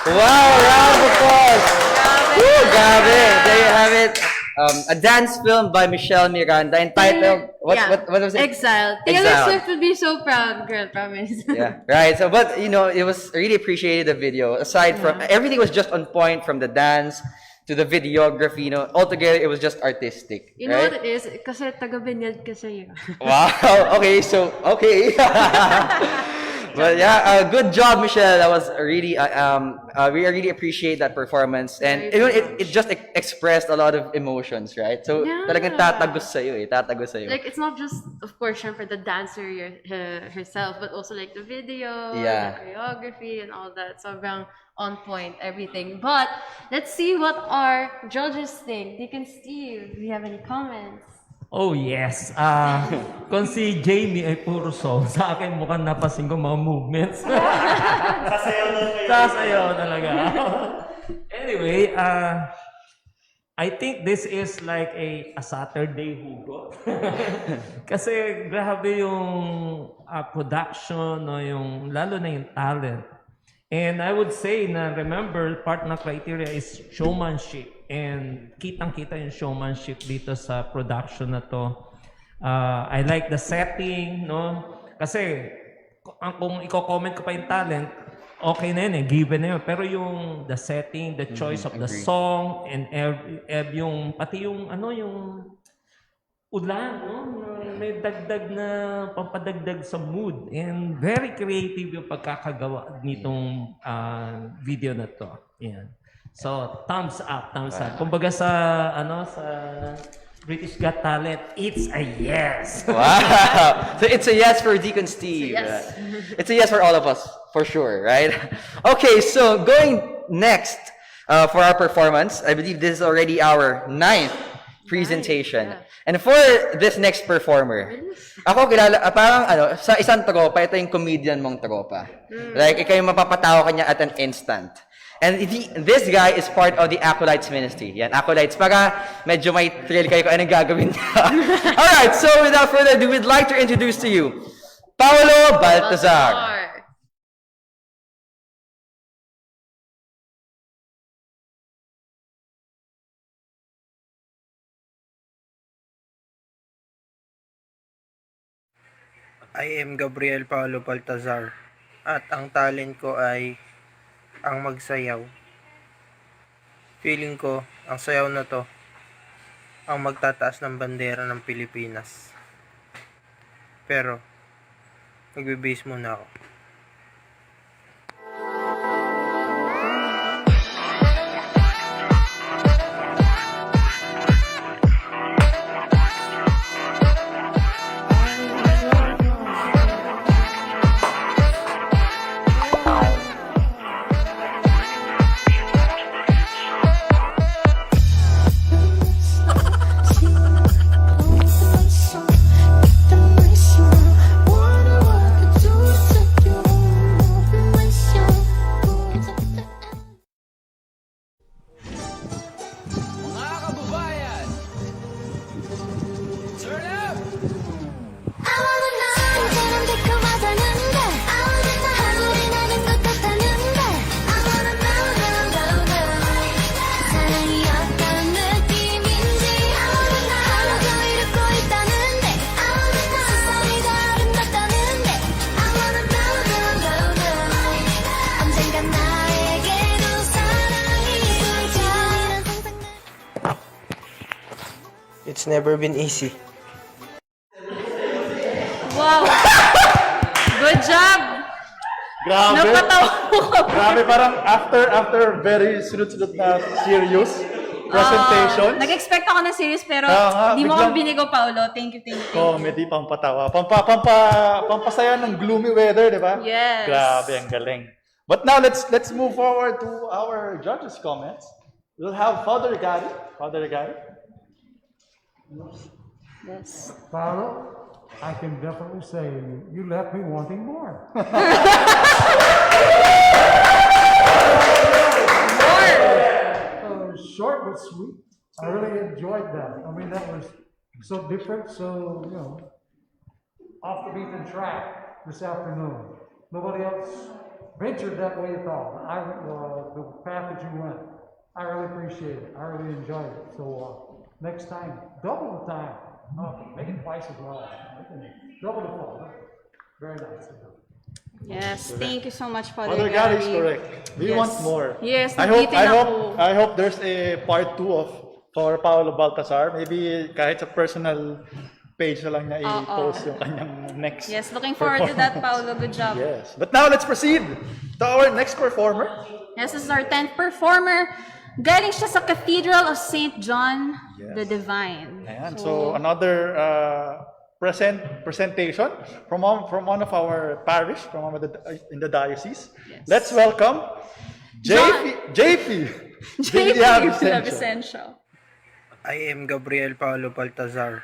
Wow, round of applause. Woo, grabe. There you have it. A dance film by Michelle Miranda entitled what was it? Exile. Taylor Exile. Swift would be so proud, girl, promise. Yeah, right. So, but it was really appreciated the video. Aside from everything was just on point, from the dance to the videography. Altogether it was just artistic. You know right? what it is? Kasi taga-Binyag kasi yun. Wow. Okay. So okay. But yeah, good job, Michelle. That was really, we really appreciate that performance, and it just expressed a lot of emotions, right? So talagang tatagos sa'yo tatagos sa'yo. Like, it's not just, of course, for the dancer herself, but also like the video, the choreography, and all that. Sobrang on point, everything. But let's see what our judges think. Deacon Steve, do you have any comments? Oh yes. Kung si Jamie ay puro song, sa akin mukhang napasin ko mga movements. Sasayaw talaga. Anyway, I think this is like a Saturday hugot. Kasi grabe yung production, yung lalo na yung talent. And I would say na remember, part na criteria is showmanship. And kitang-kita yung showmanship dito sa production na to. I like the setting, no? Kasi kung i-comment ko pa yung talent, okay na yun given na yun. Pero yung the setting, the choice of the song, and yung pati yung yung ulan, no? May dagdag na pampadagdag sa mood, and very creative yung pagkakagawa nitong video na to. Yan. So, thumbs up, thumbs up. Kumbaga sa British Got Talent, it's a yes. Wow. So it's a yes for Deacon Steve. Yes. It's a yes for all of us, for sure, right? Okay, so going next for our performance, I believe this is already our 9th presentation. And for this next performer, ako kilala, parang sa isang tropa, ito yung comedian mong tropa. Like, ikaw yung mapapatawa kanya at an instant. And this guy is part of the Acolytes ministry. Yan, Acolytes. Para medyo may thrill kayo kung anong gagawin niya. Alright, so without further ado, we'd like to introduce to you, Paolo Baltazar. I am Gabriel Paolo Baltazar at ang talent ko ay ang magsayaw. Feeling ko, ang sayaw na to ang magtataas ng bandera ng Pilipinas. Pero, magbe-base muna ako. It's never been easy. Wow! Good job! Grabe. Napatawa ko. Grabe, parang after very sunod-sunod na serious presentation. Nag-expect ako ng serious pero di mo biglang- ako binigo, Paolo. Thank you, thank you. Comedy, pampatawa. Pampasaya ng gloomy weather, di ba? Yes. Grabe, ang galing. But now, let's move forward to our judges' comments. We'll have Father Gary. Father Gary. Yes. Paolo, I can definitely say you left me wanting more. Short but sweet. I really enjoyed that. I mean, that was so different, so, off the beaten track this afternoon. Nobody else ventured that way at all. The path that you went, I really appreciate it. I really enjoyed it. So next time, double the time. Okay, make it twice as well. Double the fun. Very nice. Yes, thank you so much, Father Gary is correct. We want more. Yes, I hope, nabitin ako. I hope there's a part 2 of for Paolo Baltasar. Maybe kahit sa personal page na lang niya i-post yung kanyang next. Yes, looking forward to that, Paolo. Good job. Yes. But now let's proceed to our next performer. Yes, this is our 10th performer. Galing siya sa Cathedral of St. John the Divine. Ayan. So another presentation from one of our parish, in the diocese. Yes. Let's welcome JP Villavicencio. I am Gabriel Paolo Baltazar.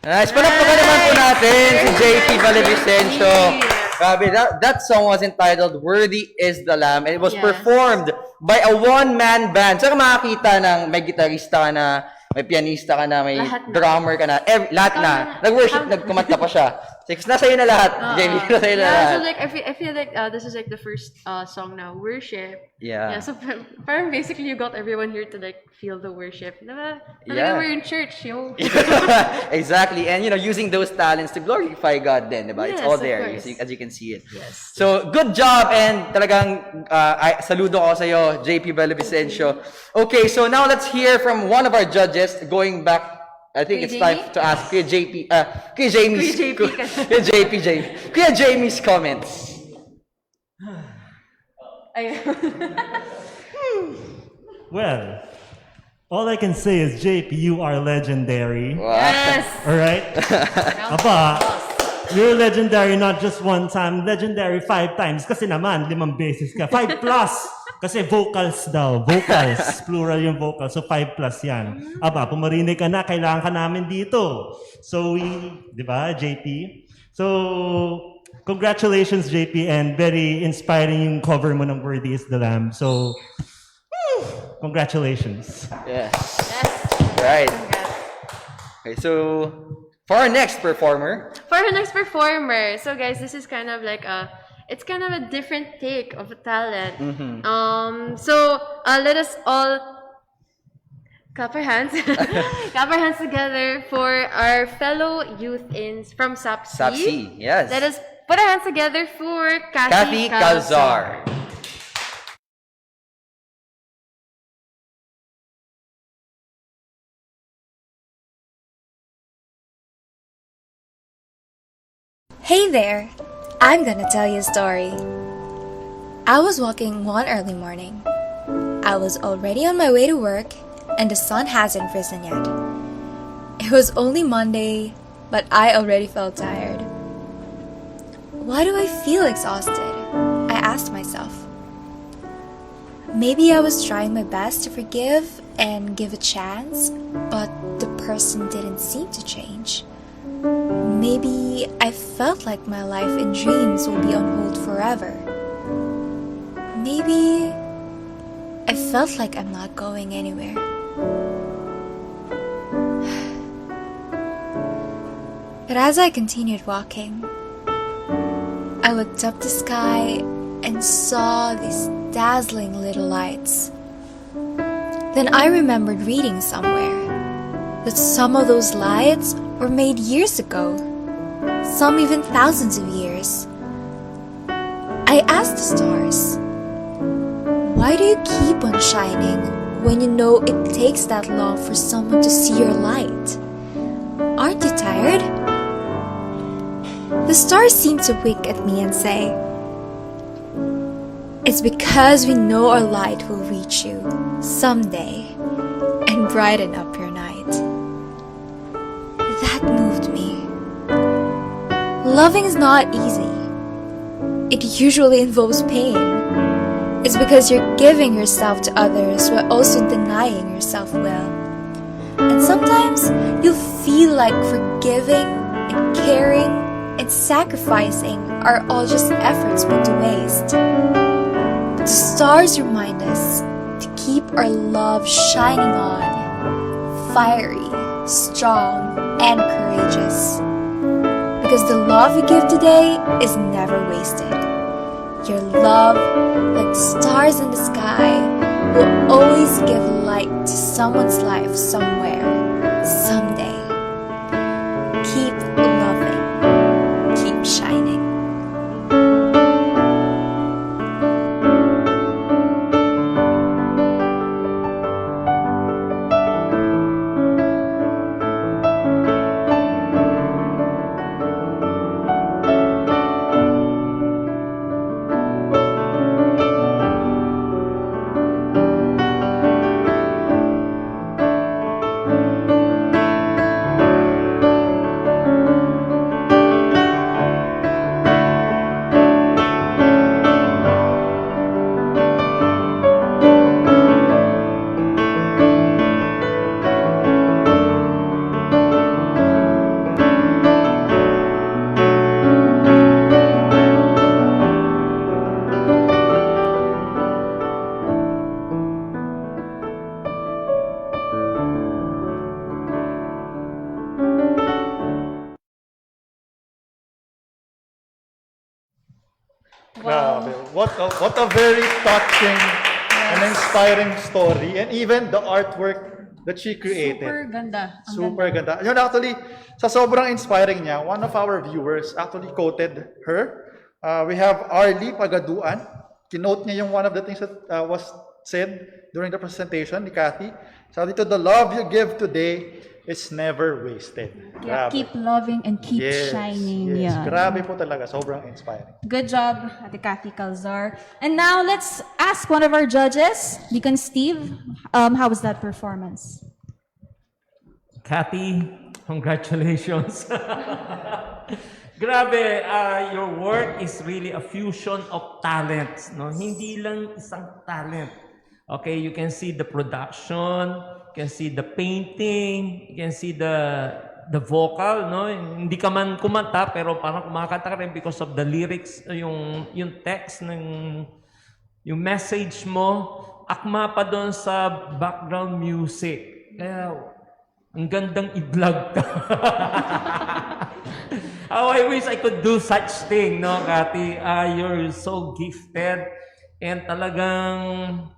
Nice. Palakpakan naman po natin si JP Valevicencio. Grabe, that song was entitled Worthy is the Lamb, and it was performed by a one-man band. So, makakita ng may gitarista ka na, may pianista ka na, may drummer ka na, lahat na. Nag-worship, nagkumanta pa siya. Nasa iyo na lahat, JP. Nasa iyo na lahat. So like, I feel like this is like the first song now, worship. Yeah. So parang basically you got everyone here to like feel the worship. Diba? Yeah. We're in church, yo. Exactly. And using those talents to glorify God then, diba? It's all there, as you can see it. Yes. So, good job, and talagang saludo ko sa iyo, JP Valevicencio. Okay, so now let's hear from one of our judges, going back. I think it's time to ask Kuya Jamie's comments. Well, all I can say is, JP, you are legendary. Wow. Yes. All right? Aba, you're legendary not just one time, legendary 5 times. Kasi naman, 5 beses ka. 5 plus. Kasi vocals daw. Vocals. Plural yung vocals. So 5 plus yan. Aba, pumarinig ka na, kailangan ka namin dito. So di ba, JP? So, congratulations, JP, and very inspiring yung cover mo ng Worthy is the Lamb. So, congratulations. Yes. Right. Okay, so for our next performer. So guys, this is kind of like it's kind of a different take of a talent. So let us all clap our hands. Clap our hands together for our fellow youth from SAPC. SAPC, yes. Let us put our hands together for Kathy Calzar. Hey there! I'm gonna tell you a story. I was walking one early morning. I was already on my way to work, and the sun hasn't risen yet. It was only Monday, but I already felt tired. Why do I feel exhausted? I asked myself. Maybe I was trying my best to forgive and give a chance, but the person didn't seem to change. Maybe I felt like my life and dreams will be on hold forever. Maybe I felt like I'm not going anywhere. But as I continued walking, I looked up the sky and saw these dazzling little lights. Then I remembered reading somewhere that some of those lights were made years ago, some even thousands of years. I asked the stars, why do you keep on shining when you know it takes that long for someone to see your light? Aren't you tired? The stars seemed to wink at me and say, it's because we know our light will reach you someday and brighten up your night. That moved me. Loving is not easy. It usually involves pain. It's because you're giving yourself to others while also denying your self-will. And sometimes you'll feel like forgiving and caring and sacrificing are all just efforts put to waste. But the stars remind us to keep our love shining on, fiery, strong, and courageous. Because the love you give today is never wasted. Your love, like the stars in the sky, will always give light to someone's life somewhere, someday. Keep loving. Keep shining. Grabe. What a very touching and inspiring story. And even the artwork that she created. Super ganda. Ang Super ganda. Yun actually, sa sobrang inspiring niya, one of our viewers actually quoted her. We have Arlie Pagaduan. Kinote niya yung one of the things that was said during the presentation ni Kathy. Sabi dito, the love you give today is never wasted. Yeah, Grabe. keep loving and keep shining. Yes. Yeah. Grabe po talaga. Sobrang inspiring. Good job, Ate Kathy Calzar. And now let's ask one of our judges, Deacon Steve. How was that performance? Kathy, congratulations. Grabe, your work is really a fusion of talents, no? Hindi lang isang talent. Okay, you can see the production, you can see the painting, you can see the vocal, no? Hindi ka man kumanta pero parang kumakanta ka rin because of the lyrics, yung text ng yung message mo, akma pa doon sa background music. Kaya ang gandang i-vlog ka. Oh, I wish I could do such thing, no, Kathy? You're so gifted and talagang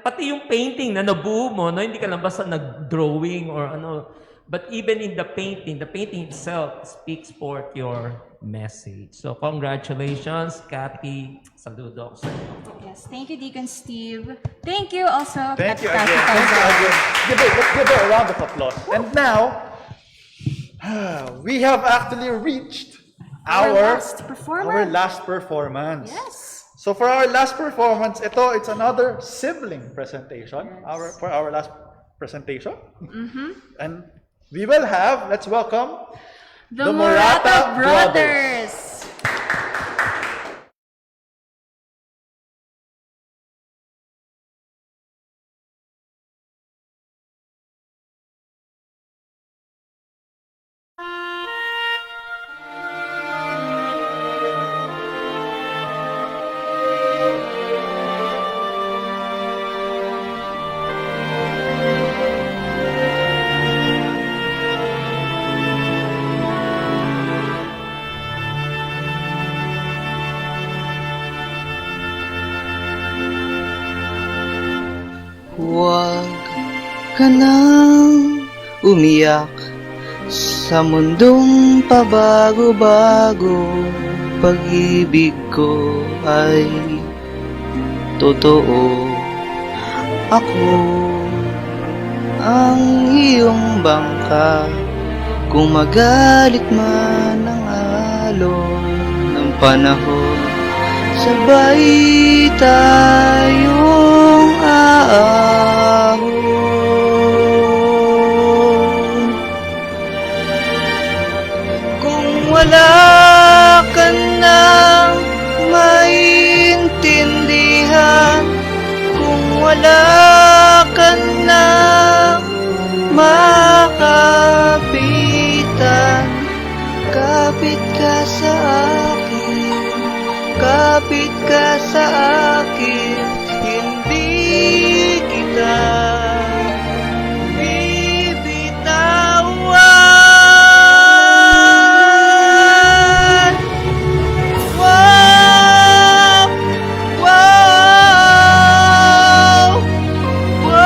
pati yung painting na nabuo mo, no, hindi ka lang basta nag-drawing or ano, but even in the painting itself speaks forth your message. So congratulations, Kathy. Saludo ako sa iyo. Yes, thank you, Deacon Steve. Thank you also, Thank you Kathy again. Thank you Calzar. again. Let's give her a round of applause. And now, we have actually reached our last performance. Yes. So for our last performance, it's another sibling presentation. For our last presentation. And we will have, let's welcome The Morata Brothers. Huwag ka nang umiyak sa mundong pabago-bago. Pag-ibig ko ay totoo. Ako ang iyong bangka. Kung magalit man ang alon ng panahon, sabay tayong aahon. Kung wala ka nang maintindihan, kung wala ka nang makapitan, kapit ka sa akin, kapit ka sa akin, hindi kita bibitawan. Wow! Wow! Wow! Wow!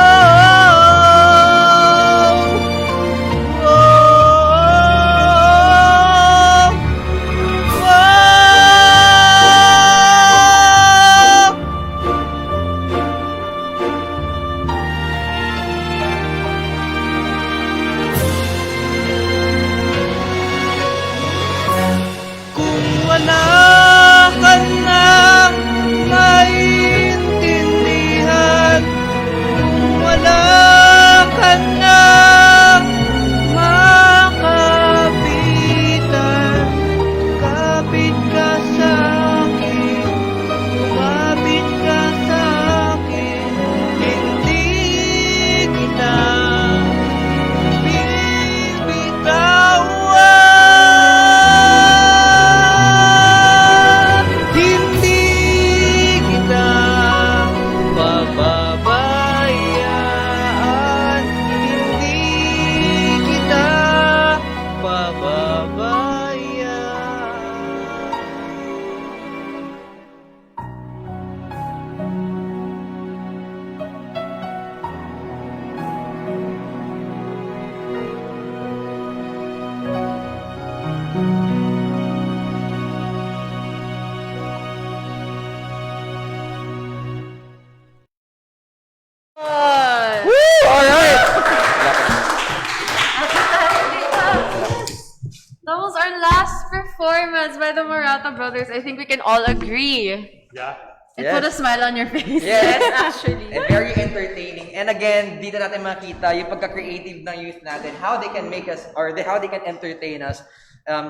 performance by the Morata brothers, I think we can all agree. Yeah. It put a smile on your face. Yes, actually. And very entertaining. And again, dito natin makita yung pagka-creative ng youth natin, how they can make us, or how they can entertain us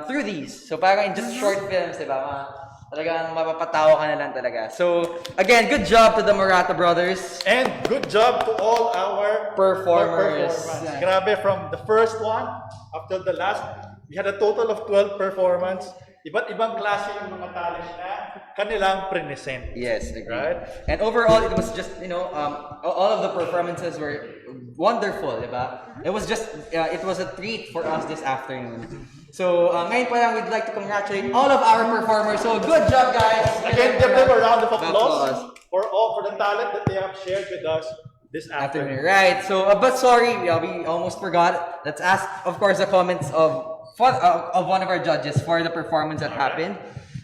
through these. So parang in just short films, diba? Talagang mapapatawa ka na lang talaga. So, again, good job to the Morata brothers. And good job to all our performers. Grabe, from the first one up till the last, we had a total of 12 performance. Iba't ibang klase yung mga talent na kanilang present. Yes, agree. Right? And overall, it was just, all of the performances were wonderful, diba? It was just, it was a treat for us this afternoon. So, ngayon pa lang, we'd like to congratulate all of our performers. So, good job, guys! Again, give them a round of applause for the talent that they have shared with us this afternoon. Right. So, but sorry, we almost forgot. Let's ask, of course, the comments of one of our judges for the performance that happened.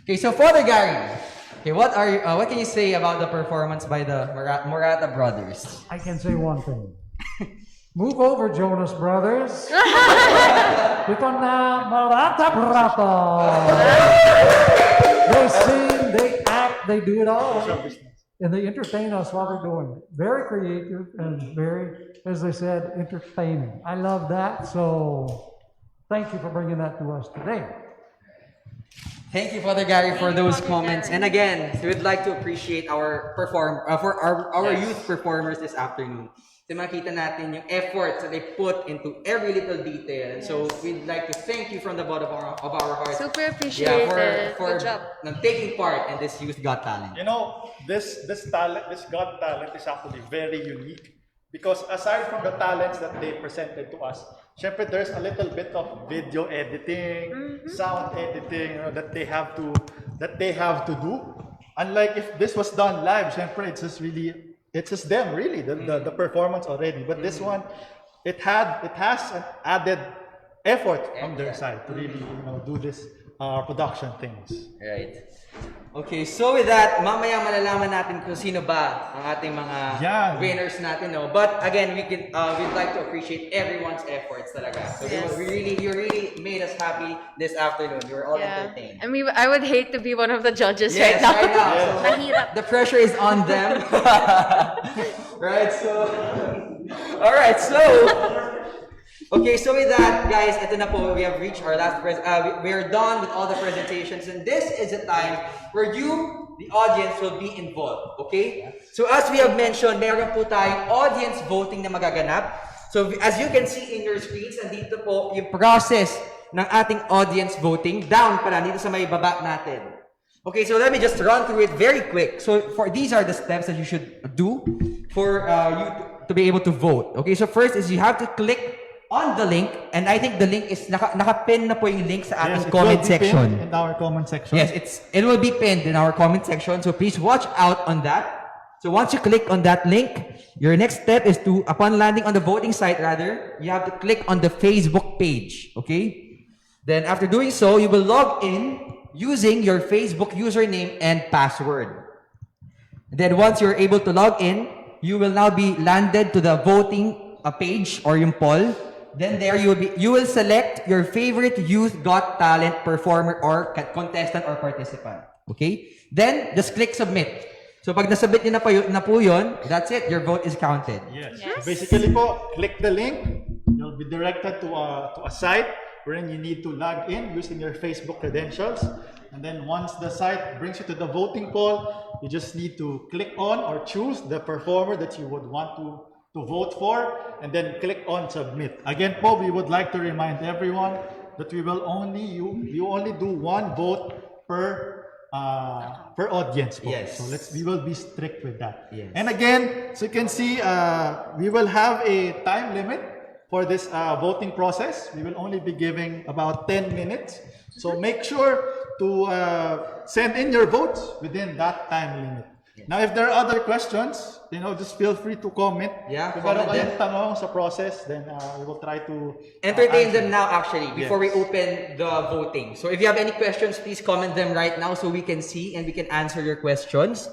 Okay, so Father Gary, okay, what can you say about the performance by the Morata brothers? I can say one thing. Move over, Jonas Brothers. Ito na Morata Brata. They sing, they act, they do it all. And they entertain us while they're doing it. Very creative and very, as I said, entertaining. I love that. So thank you for bringing that to us today. Thank you, Father Gary, for those comments. And again, we would like to appreciate our youth performers this afternoon. So makita natin yung efforts that they put into every little detail. And so we'd like to thank you from the bottom of our hearts. Super appreciated. For taking part in this Youth Got Talent. You know, this Got Talent is actually very unique because aside from the talents that they presented to us, syempre there's a little bit of video editing, sound editing, that they have to do. Unlike if this was done live, syempre it's just them really, the performance already. But this one, it has an added effort on their side to really do this production things. Right. Okay, so with that, mamaya malalaman natin kung sino ba ang ating mga winners natin, no? But again, we'd like to appreciate everyone's efforts talaga. So you really made us happy this afternoon. You were all entertained. I mean, I would hate to be one of the judges Yes, right now. So the pressure is on them. Right, so alright, so okay, so with that, guys, ito na po, we have reached our last we are done with all the presentations, and this is a time where you, the audience, will be involved, okay? So as we have mentioned, meron po tayong audience voting na magaganap. So as you can see in your screens, nandito po yung process ng ating audience voting. Down pala, dito sa may baba natin. Okay, so let me just run through it very quick. So these are the steps that you should do for you to be able to vote. Okay, so first is you have to click on the link, and I think the link is naka-pin na po yung link sa ating comment section. In our comment section. Yes, it will be pinned in our comment section, so please watch out on that. So once you click on that link, your next step is to, upon landing on the voting site rather, you have to click on the Facebook page, okay? Then after doing so, you will log in using your Facebook username and password. Then once you're able to log in, you will now be landed to the voting page or yung poll. Then there you will select your favorite Youth Got Talent performer or contestant or participant. Okay? Then just click submit. So pag nasubmit niyo na po yun, that's it. Your vote is counted. Yes. So basically po, click the link. You'll be directed to a site wherein you need to log in using your Facebook credentials. And then once the site brings you to the voting poll, you just need to click on or choose the performer that you would want to vote for, and then click on submit. Again po, we would like to remind everyone that we will you only do one vote per audience po. Yes. So we will be strict with that. Yes. And again, so you can see we will have a time limit for this voting process. We will only be giving about 10 minutes. So make sure to send in your votes within that time limit. Now, if there are other questions, just feel free to comment. Yeah, Kung comment meron kayong tanong sa process, then we will try to entertain answer them now actually before Yes. we open the voting. So if you have any questions, please comment them right now so we can see and we can answer your questions.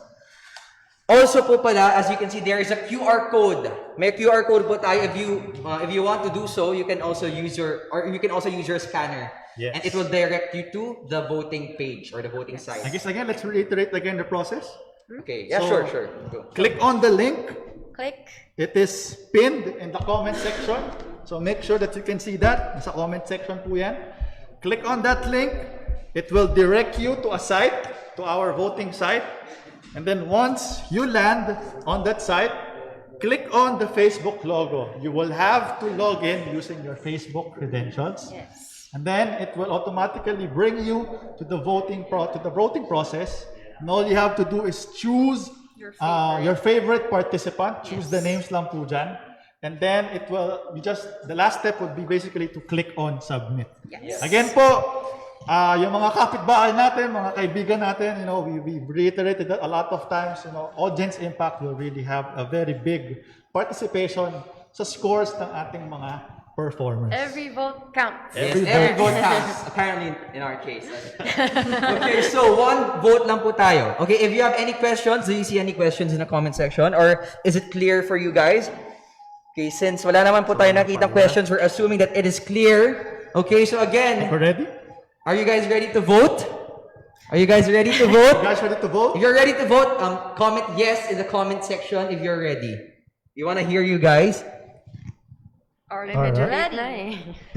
Also po pala, as you can see, there is a QR code. May QR code po tayo. If you want to do so, you can also use your scanner. Yes. And it will direct you to the voting page or the voting site. I guess again, let's reiterate again the process. Okay, yeah, So, sure. Go. Click on the link. Click. It is pinned in the comment section. So make sure that you can see that. Sa comment section po yan. Click on that link. It will direct you to a site, to our voting site. And then once you land on that site, click on the Facebook logo. You will have to log in using your Facebook credentials. Yes. And then it will automatically bring you to the voting process. And all you have to do is choose your favorite participant. Choose the names lang po dyan. And then it will, the last step would be basically to click on submit. Yes. Again po, yung mga kapitbahay natin, mga kaibigan natin, we reiterated that a lot of times, audience impact will really have a very big participation sa scores ng ating mga performers. Every vote counts. Every vote counts, apparently in our case. Okay, so one vote lang po tayo. Okay, if you have any questions, do you see any questions in the comment section? Or is it clear for you guys? Okay, since wala naman po tayo nakitang questions, we're assuming that it is clear. Okay, so again, ready? Are you guys ready to vote? Are you guys ready to vote? You guys ready to vote? If you're ready to vote, comment yes in the comment section if you're ready. We want to hear you guys. Already.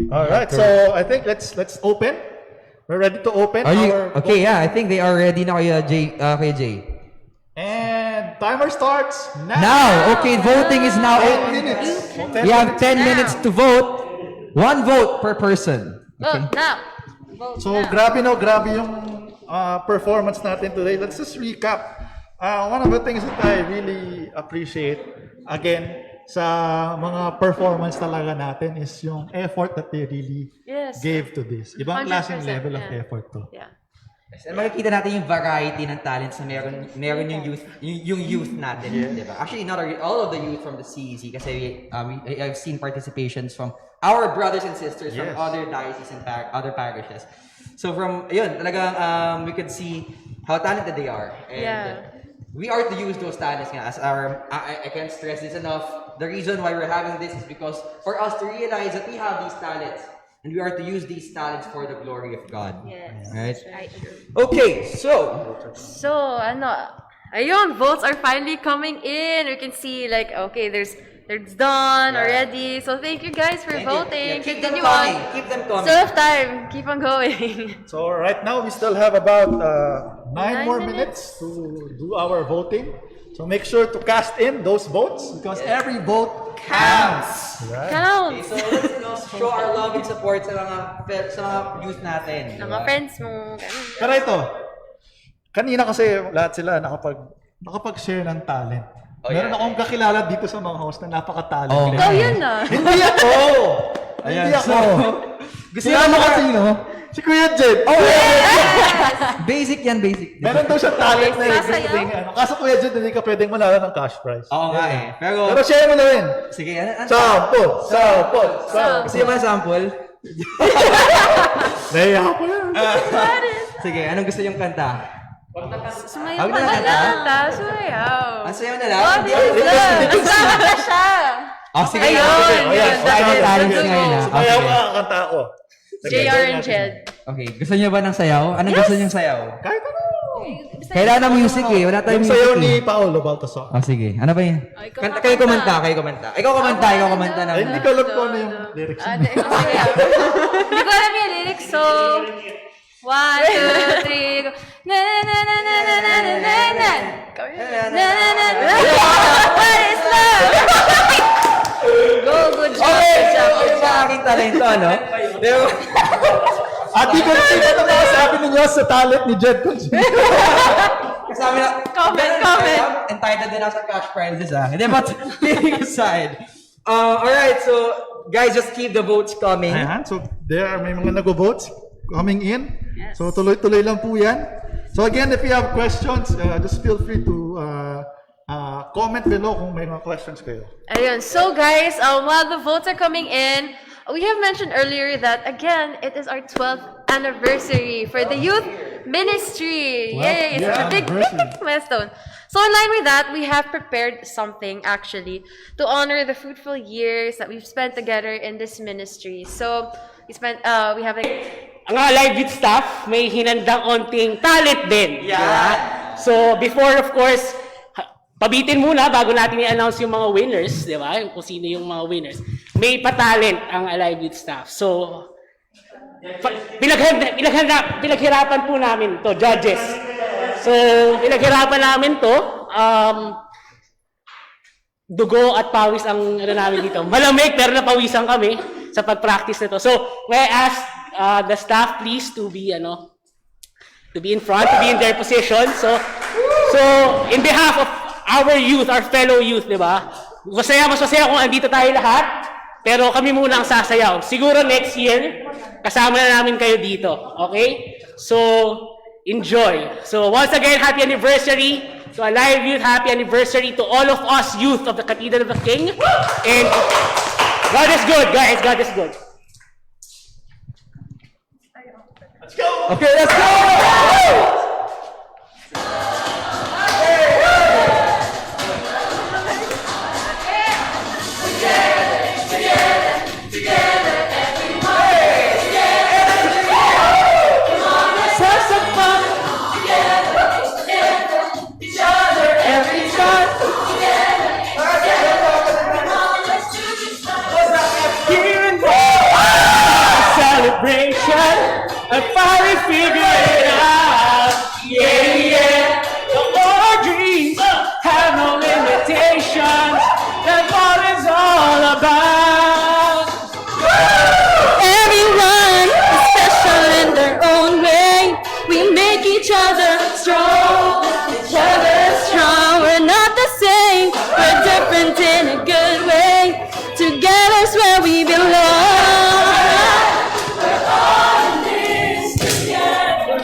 All right, so I think let's open. We're ready to open. Are you okay? voting. Yeah, I think they are ready now, Kuya Jay. And timer starts now. Now, okay, voting is now 10 minutes. We have 10 minutes to vote. One vote per person. Vote now. So grabe yung performance natin today. Let's just recap. One of the things that I really appreciate, again, sa mga performance talaga natin is yung effort that they really gave to this. Ibang klaseng 100%, level of effort to. Yeah. Yes, and makikita natin yung variety ng talents na meron yung youth natin, di ba? Actually, not all of the youth from the CEC kasi I've seen participations from our brothers and sisters from other dioceses and other parishes. So from talagang we could see how talented they are, and we are to use those talents nga as our. I can't stress this enough. The reason why we're having this is because for us to realize that we have these talents. And we are to use these talents for the glory of God. Yes. Right? Okay, so ayun, votes are finally coming in. We can see okay, there's done already. So thank you guys for voting. Keep Continue them coming. on. Keep them coming. Still have time. Keep on going. So right now we still have about 9 more minutes to do our voting. So make sure to cast in those votes because every vote counts. Right? Counts. Okay, so let's show our love and support sa mga youth natin. Mga friends mo. Pero ito, kanina kasi lahat sila nakapag-share ng talent. Meron akong kakilala dito sa mga host na napaka-talent. Ikaw yun na. Hindi ako! Hindi ako! Gusto mo kasi, si Kuya Jed. Oh, yes! Basic yan, basic. Meron daw siya talent na kaso Kuya Jed, hindi ka pwedeng manalo ng cash prize. Oo nga eh. Pero share mo na rin. Sige, ano? Sample! Gusto niyo ba sample? Nahiya ako yan. Sige, anong gusto niyong kanta? Sumayaw pa na kanta. Sumayaw. Sayaw na lang? Hindi na siya. Sige. Ayun. Sumayaw ka, kanta ako. JR and Jed. Okay, gusto niyo ba ng sayaw? Anong gusto niyong sayaw? Kahit ano. Kailangan ng music eh. Wala tayong music. Yung sayaw ni Paolo Baltasar. Sige. Ano ba yun? Kayo kumanta. Ikaw kumanta na. Hindi ko alam kung ano yung lyrics. Hindi ko alam yung lyrics. So, 1, 2, 3, go. Na na na na na na na na na na. Na na na na. What is love? Go, good job. Good job. Sa aking talento, ano? Di ko nakita na mga sabi ninyo sa talent ni Jed Consuelo. Kasama na, comment. Entitled din ako sa cash prizes, Hindi, but kidding aside. Alright, so, guys, just keep the votes coming. Ayan, so may mga nag-votes coming in. So, tuloy-tuloy lang po yan. So, again, if you have questions, just feel free to comment below kung may mga questions kayo. Ayun. So, guys, while the votes are coming in, we have mentioned earlier that, again, it is our 12th anniversary for the youth ministry. Yay! It's a big milestone. So in line with that, we have prepared something actually to honor the fruitful years that we've spent together in this ministry. So we have like ang mga live youth staff, may hinandang onting talent din. Yeah. Diba? So, before of course, pabitin muna bago natin i-announce yung mga winners, di ba? Kung sino yung mga winners. May patalent ang Alive Youth staff. So, pinaghirapan po namin to, judges. So, pinaghirapan namin to. Dugo at pawis ang namin dito. Malamig pero napawisan kami sa pag-practice nito. So, may I ask the staff please to be in front, to be in their position. So in behalf of our youth, our fellow youth, di ba? Mas masaya kung andito tayo lahat, pero kami muna ang sasayaw. Siguro next year, kasama na namin kayo dito. Okay? So, enjoy. So, once again, happy anniversary to Alive Youth. Happy anniversary to all of us youth of the Cathedral of the King. And God is good, guys. God is good. Let's go! Okay, let's go! Celebration, I finally figured it out. Yeah, yeah. Our dreams have no limitations. That's what it's all about. Everyone is special in their own way. We make each other strong. We're not the same. We're different in a good way. Together's where we belong. We're all in this together.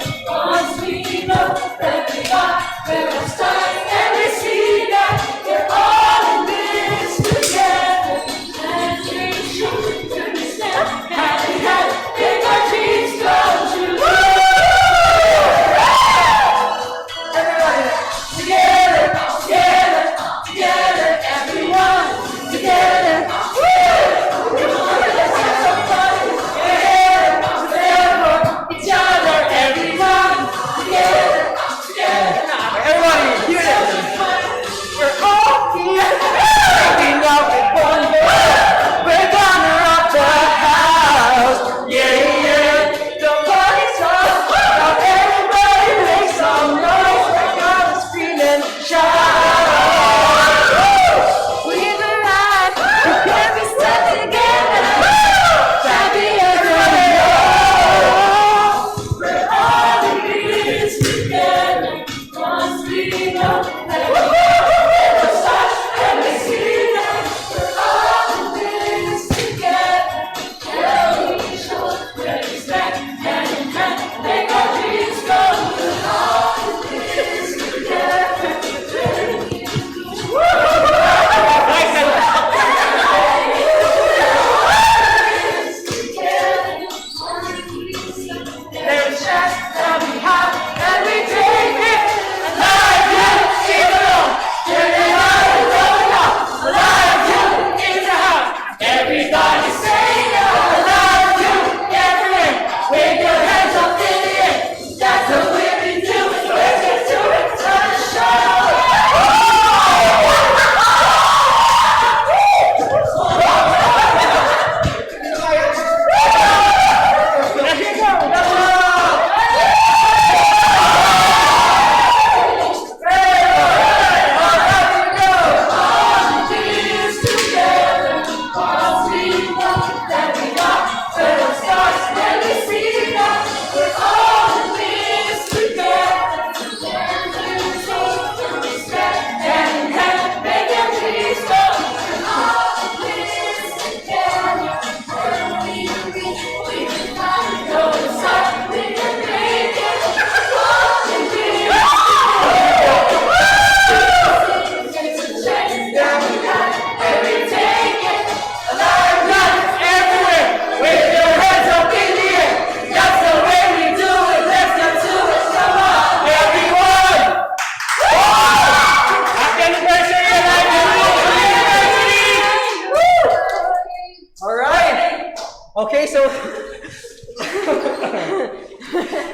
Okay, so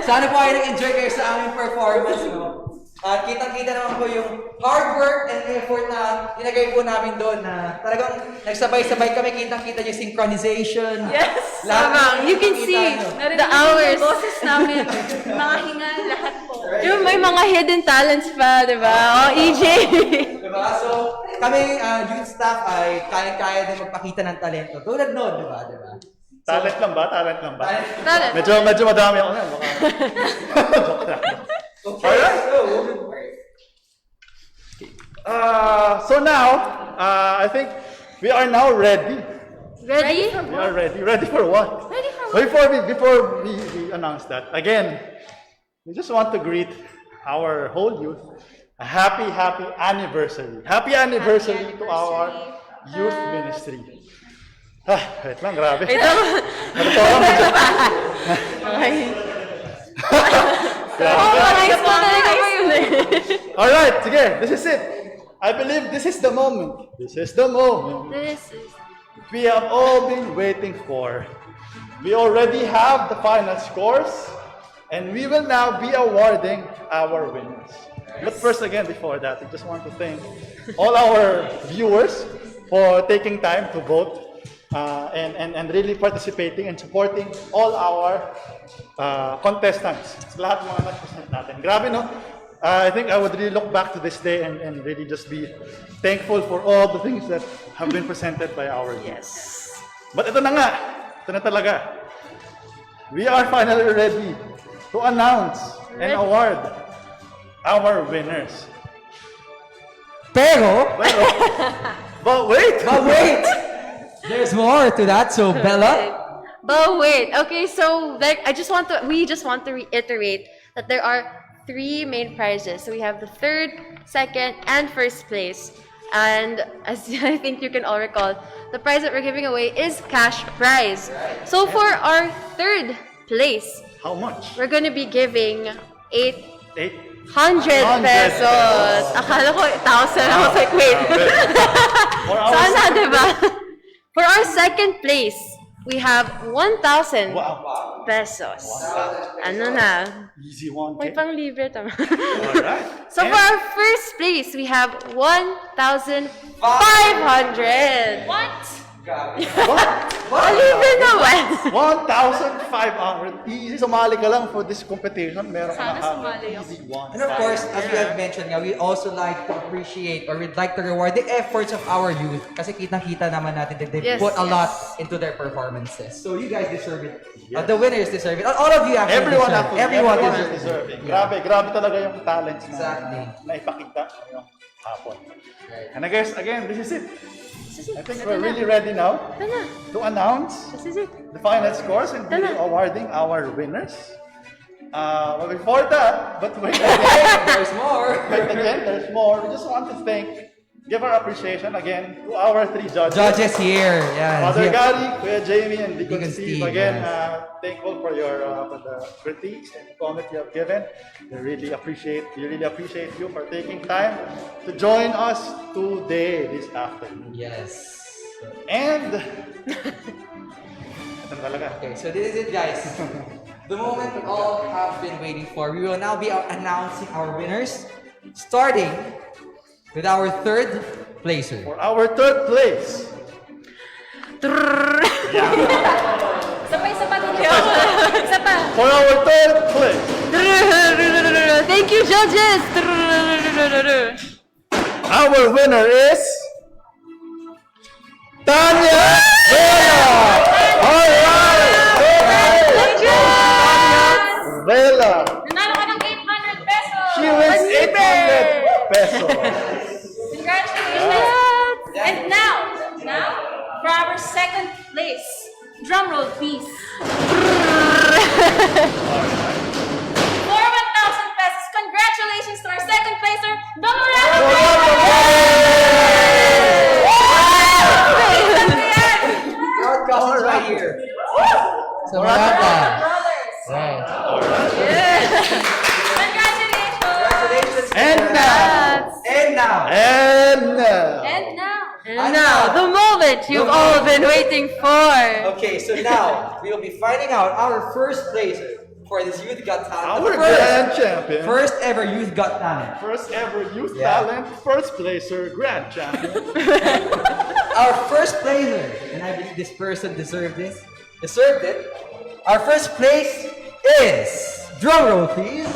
sana po ay nag-enjoy kayo sa aming performance, no? At kitang-kita naman po yung hard work and effort na dinagay po namin doon na talagang nagsabay-sabay kami, kitang-kita yung synchronization. Yes! Tama. You can see the hours. Yung boses namin, mga hinga, lahat po. Yung may mga hidden talents pa, di ba? Oh, EJ. Diba? So, kami youth staff ay kaya-kaya din magpakita ng talento. Tulad noon, diba? Talent lang ba? Talent lang ba? Talent. Medyo madami ako yan. Joke lang. Alright. So now, I think we are now ready. Ready? We are ready. Ready for what? Ready for what? Before we announce that, again, we just want to greet our whole youth a happy anniversary. Happy anniversary to our youth ministry. Wait lang, grabe. Alright, sige, this is it. I believe this is the moment. This is the moment we have all been waiting for. We already have the final scores, and we will now be awarding our winners. But first, again, before that, I just want to thank all our viewers for taking time to vote and really participating and supporting all our contestants. Sa lahat mga nag-present natin. Grabe, no? I think I would really look back to this day and really just be thankful for all the things that have been presented by our youth. Yes. But ito na nga. Ito na talaga. We are finally ready to announce and award our winners. Pero, but wait! There's more to that, so Bella? But wait, okay, so like we just want to reiterate that there are 3 main prizes. So we have the 3rd, 2nd, and 1st place. And as I think you can all recall, the prize that we're giving away is cash prize. So for our 3rd place, how much? We're going to be giving 800 800 pesos. Akala ko 1,000. I was like, wait. Sana, diba? For our 2nd place, we have 1,000 pesos. Ano na? Easy one. May pang libre, tama. Alright. So for our 1st place, we have 1,500. What? Libre naman. 1,500. Easy, sumali ka lang for this competition. Meron ka na easy one. And of course, as we have mentioned, we also like to appreciate or we'd like to reward the efforts of our youth. Kasi kitang-kita naman natin that they put a lot into their performances. So you guys deserve it. The winners deserve it. All of you actually deserve it. Everyone deserves it. Grabe talaga yung talents na ipakita ngayong hapon. And I guess, again, this is it. I think we're really ready now to announce the final scores and be awarding our winners. But before that, wait again, there's more. Wait again, there's more. We just want to give our appreciation again to our 3 judges. Judges here, yeah. Father Gary, Kuya Jamie, and Deacon Steve. Again, yes. Thankful for for the critiques and comment you have given. We really appreciate you for taking time to join us today, this afternoon. Yes. And okay, so this is it, guys. The moment we all have been waiting for. We will now be announcing our winners, starting with our 3rd placer. For our 3rd place. For our 3rd place. Thank you, judges. Our winner is Tanya Vela. All right. Vela. Nanalo ka ng 800 pesos! She wins 800 pesos. Congratulations! And now, for our 2nd place, drum roll please. For 1,000 pesos, congratulations to our 2nd placer, Domorado! Crowd right here. So Morata. Right. Congratulations! And now. And now, the moment you've all been waiting for. Okay, so now we will be finding out our first placer for this Youth Got Talent. Our grand champion. First ever Youth Got Talent. First ever Youth Talent, first placer, grand champion. Our first placer, and I believe this person deserved it. Our first place is, drum roll please.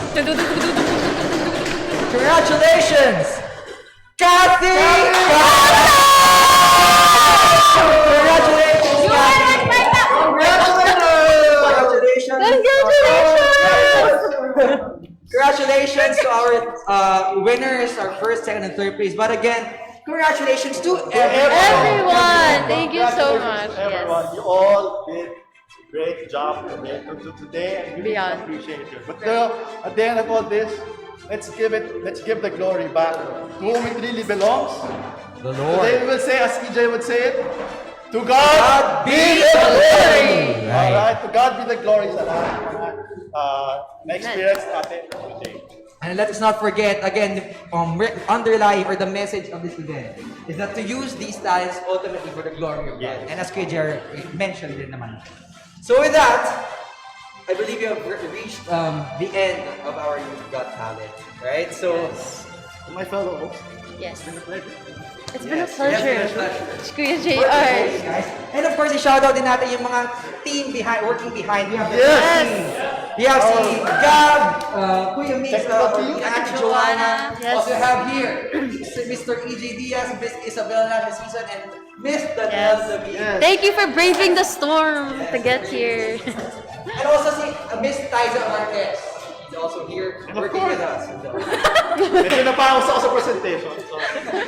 Congratulations, Kathy! Congratulations, Congratulations to our winners, our first, second, and third place. But again, congratulations to Everyone, thank you so much. Everyone, you all did great job today, and we really appreciate it. But at the end of all this, let's give the glory back to whom it really belongs. The Lord. Today we will say, as EJ would say it, to God be the glory. All right, to God be the glory sa lahat. Na-experience natin today. And let us not forget, again, underlying or the message of this event is that to use these talents ultimately for the glory of God. And as Kuya Jer mentioned din naman. So with that, I believe we have reached the end of our Youth Got Talent, right? So, my fellow hosts, yes, it's been a pleasure. It's been a pleasure. Kuya JR. Guys. And of course, i-shoutout din natin yung mga team working behind. We have the team. We have si Gab, Kuya Mix, Ate Joanna. Also have here Mr. EJ Diaz, Miss Isabella Season, and Miss Danielle David. Thank you for braving the storm to get here. And also si Miss Tiza Marquez. She's also here working with us. Medyo napaus ako sa presentation. So,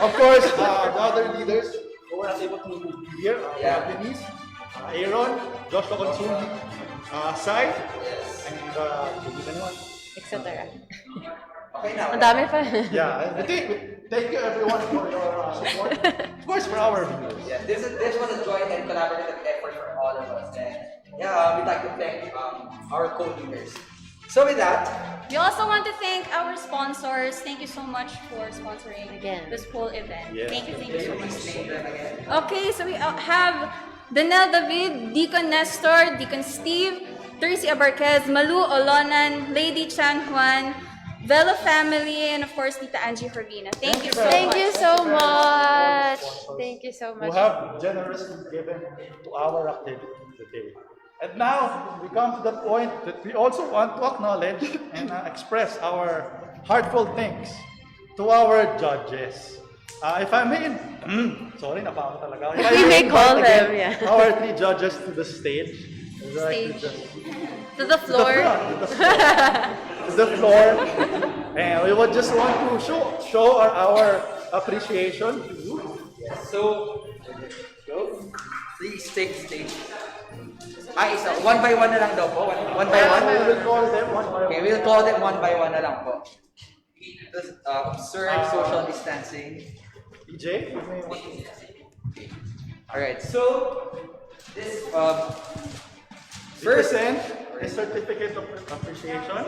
of course, the other leaders who were not able to be here, Denise, Aaron, Joshua Consuli, Sai, and etc. Okay now. Ang dami pa. Yeah, thank you everyone for your support. Of course, for our viewers. Yeah, this was a joint and collaborative effort for all of us. And yeah, we'd like to thank our co-leaders. So with that, we also want to thank our sponsors. Thank you so much for sponsoring this whole event. Yes. Thank you so much. Okay, so we have Danelle David, Deacon Nestor, Deacon Steve, Tercy Abarquez, Malu Olonan, Lady Chan Juan, Velo family, and of course, Tita Angie Corvina. Thank you so much. Thank you so much. Thank you so much. Who have generously given to our activity today. And now, we come to the point that we also want to acknowledge and express our heartfelt thanks to our judges. If I may, sorry, napako talaga. We may call them, yeah. Our three judges to the stage. To the floor. To the floor. And we would just want to show our appreciation to you. yes. So, go. Please take the stage. Isa. One by one na lang daw po. One by one. We will call them one by one. Okay, we'll call them one by one na lang po. Just observe social distancing. EJ? Alright, so this first a certificate of appreciation.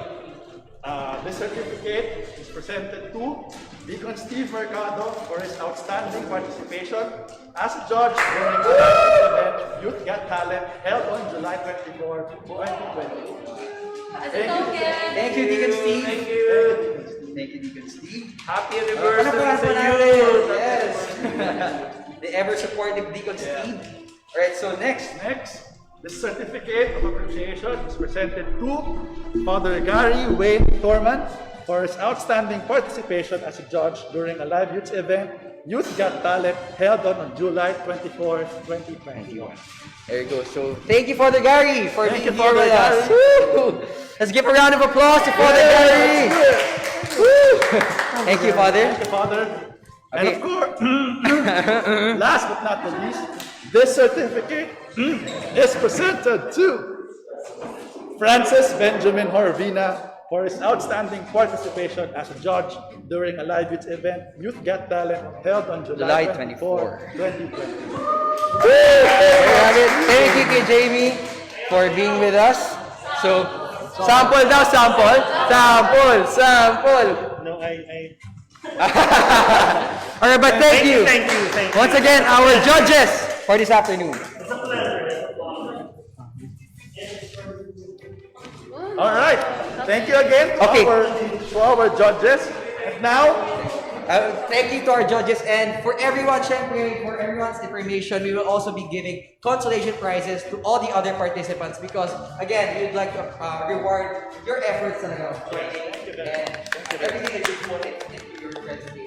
This certificate is presented to Deacon Steve Mercado for his outstanding participation as a judge during the event Youth Got Talent held on July 24, 2020. Thank you, Deacon Steve. Thank you. Thank you, Deacon Steve. Happy anniversary to you. Yes. The ever supportive Deacon Steve. Alright, so next. This certificate of appreciation is presented to Father Gary Wayne Thorman for his outstanding participation as a judge during a live youth event, Youth Got Talent, held on July 24, 2021. There you go. So thank you, Father Gary, for being here with Father us. Gary. Woo! Let's give a round of applause to Father Gary. Woo! Thank you, Father. Thank you, Father. And Okay. of course, last but not the least, this certificate is presented to Francis Benjamin Horvina for his outstanding participation as a judge during a live youth event, Youth Got Talent, held on July 24, 2020. Thank you, kay Jamie, for being with us. So, sample daw, sample. No, All right, but thank you. Thank you. Once again, our judges for this afternoon. All right. Thank you again to our judges. And now, thank you to our judges, and for everyone, syempre, for everyone's information, we will also be giving consolation prizes to all the other participants because, again, we would like to reward your efforts talaga of training and everything that you put into your presentation.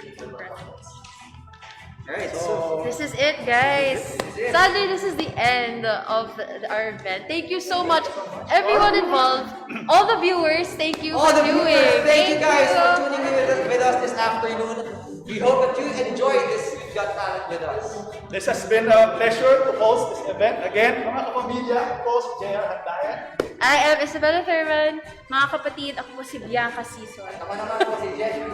Alright, so this is it, guys. Sadly, this is the end of our event. Thank you so much, everyone involved, all the viewers. Thank you all for the viewing. viewers, thank you guys for tuning in with us this afternoon. We hope that you enjoyed this You've Got Talent with us. This has been a pleasure to host this event. Again, mga kapamilya, ako si J.R. Handayan. I am Isabella Thurman. Mga kapatid, ako po si Bianca Sison. Ako naman po si Jen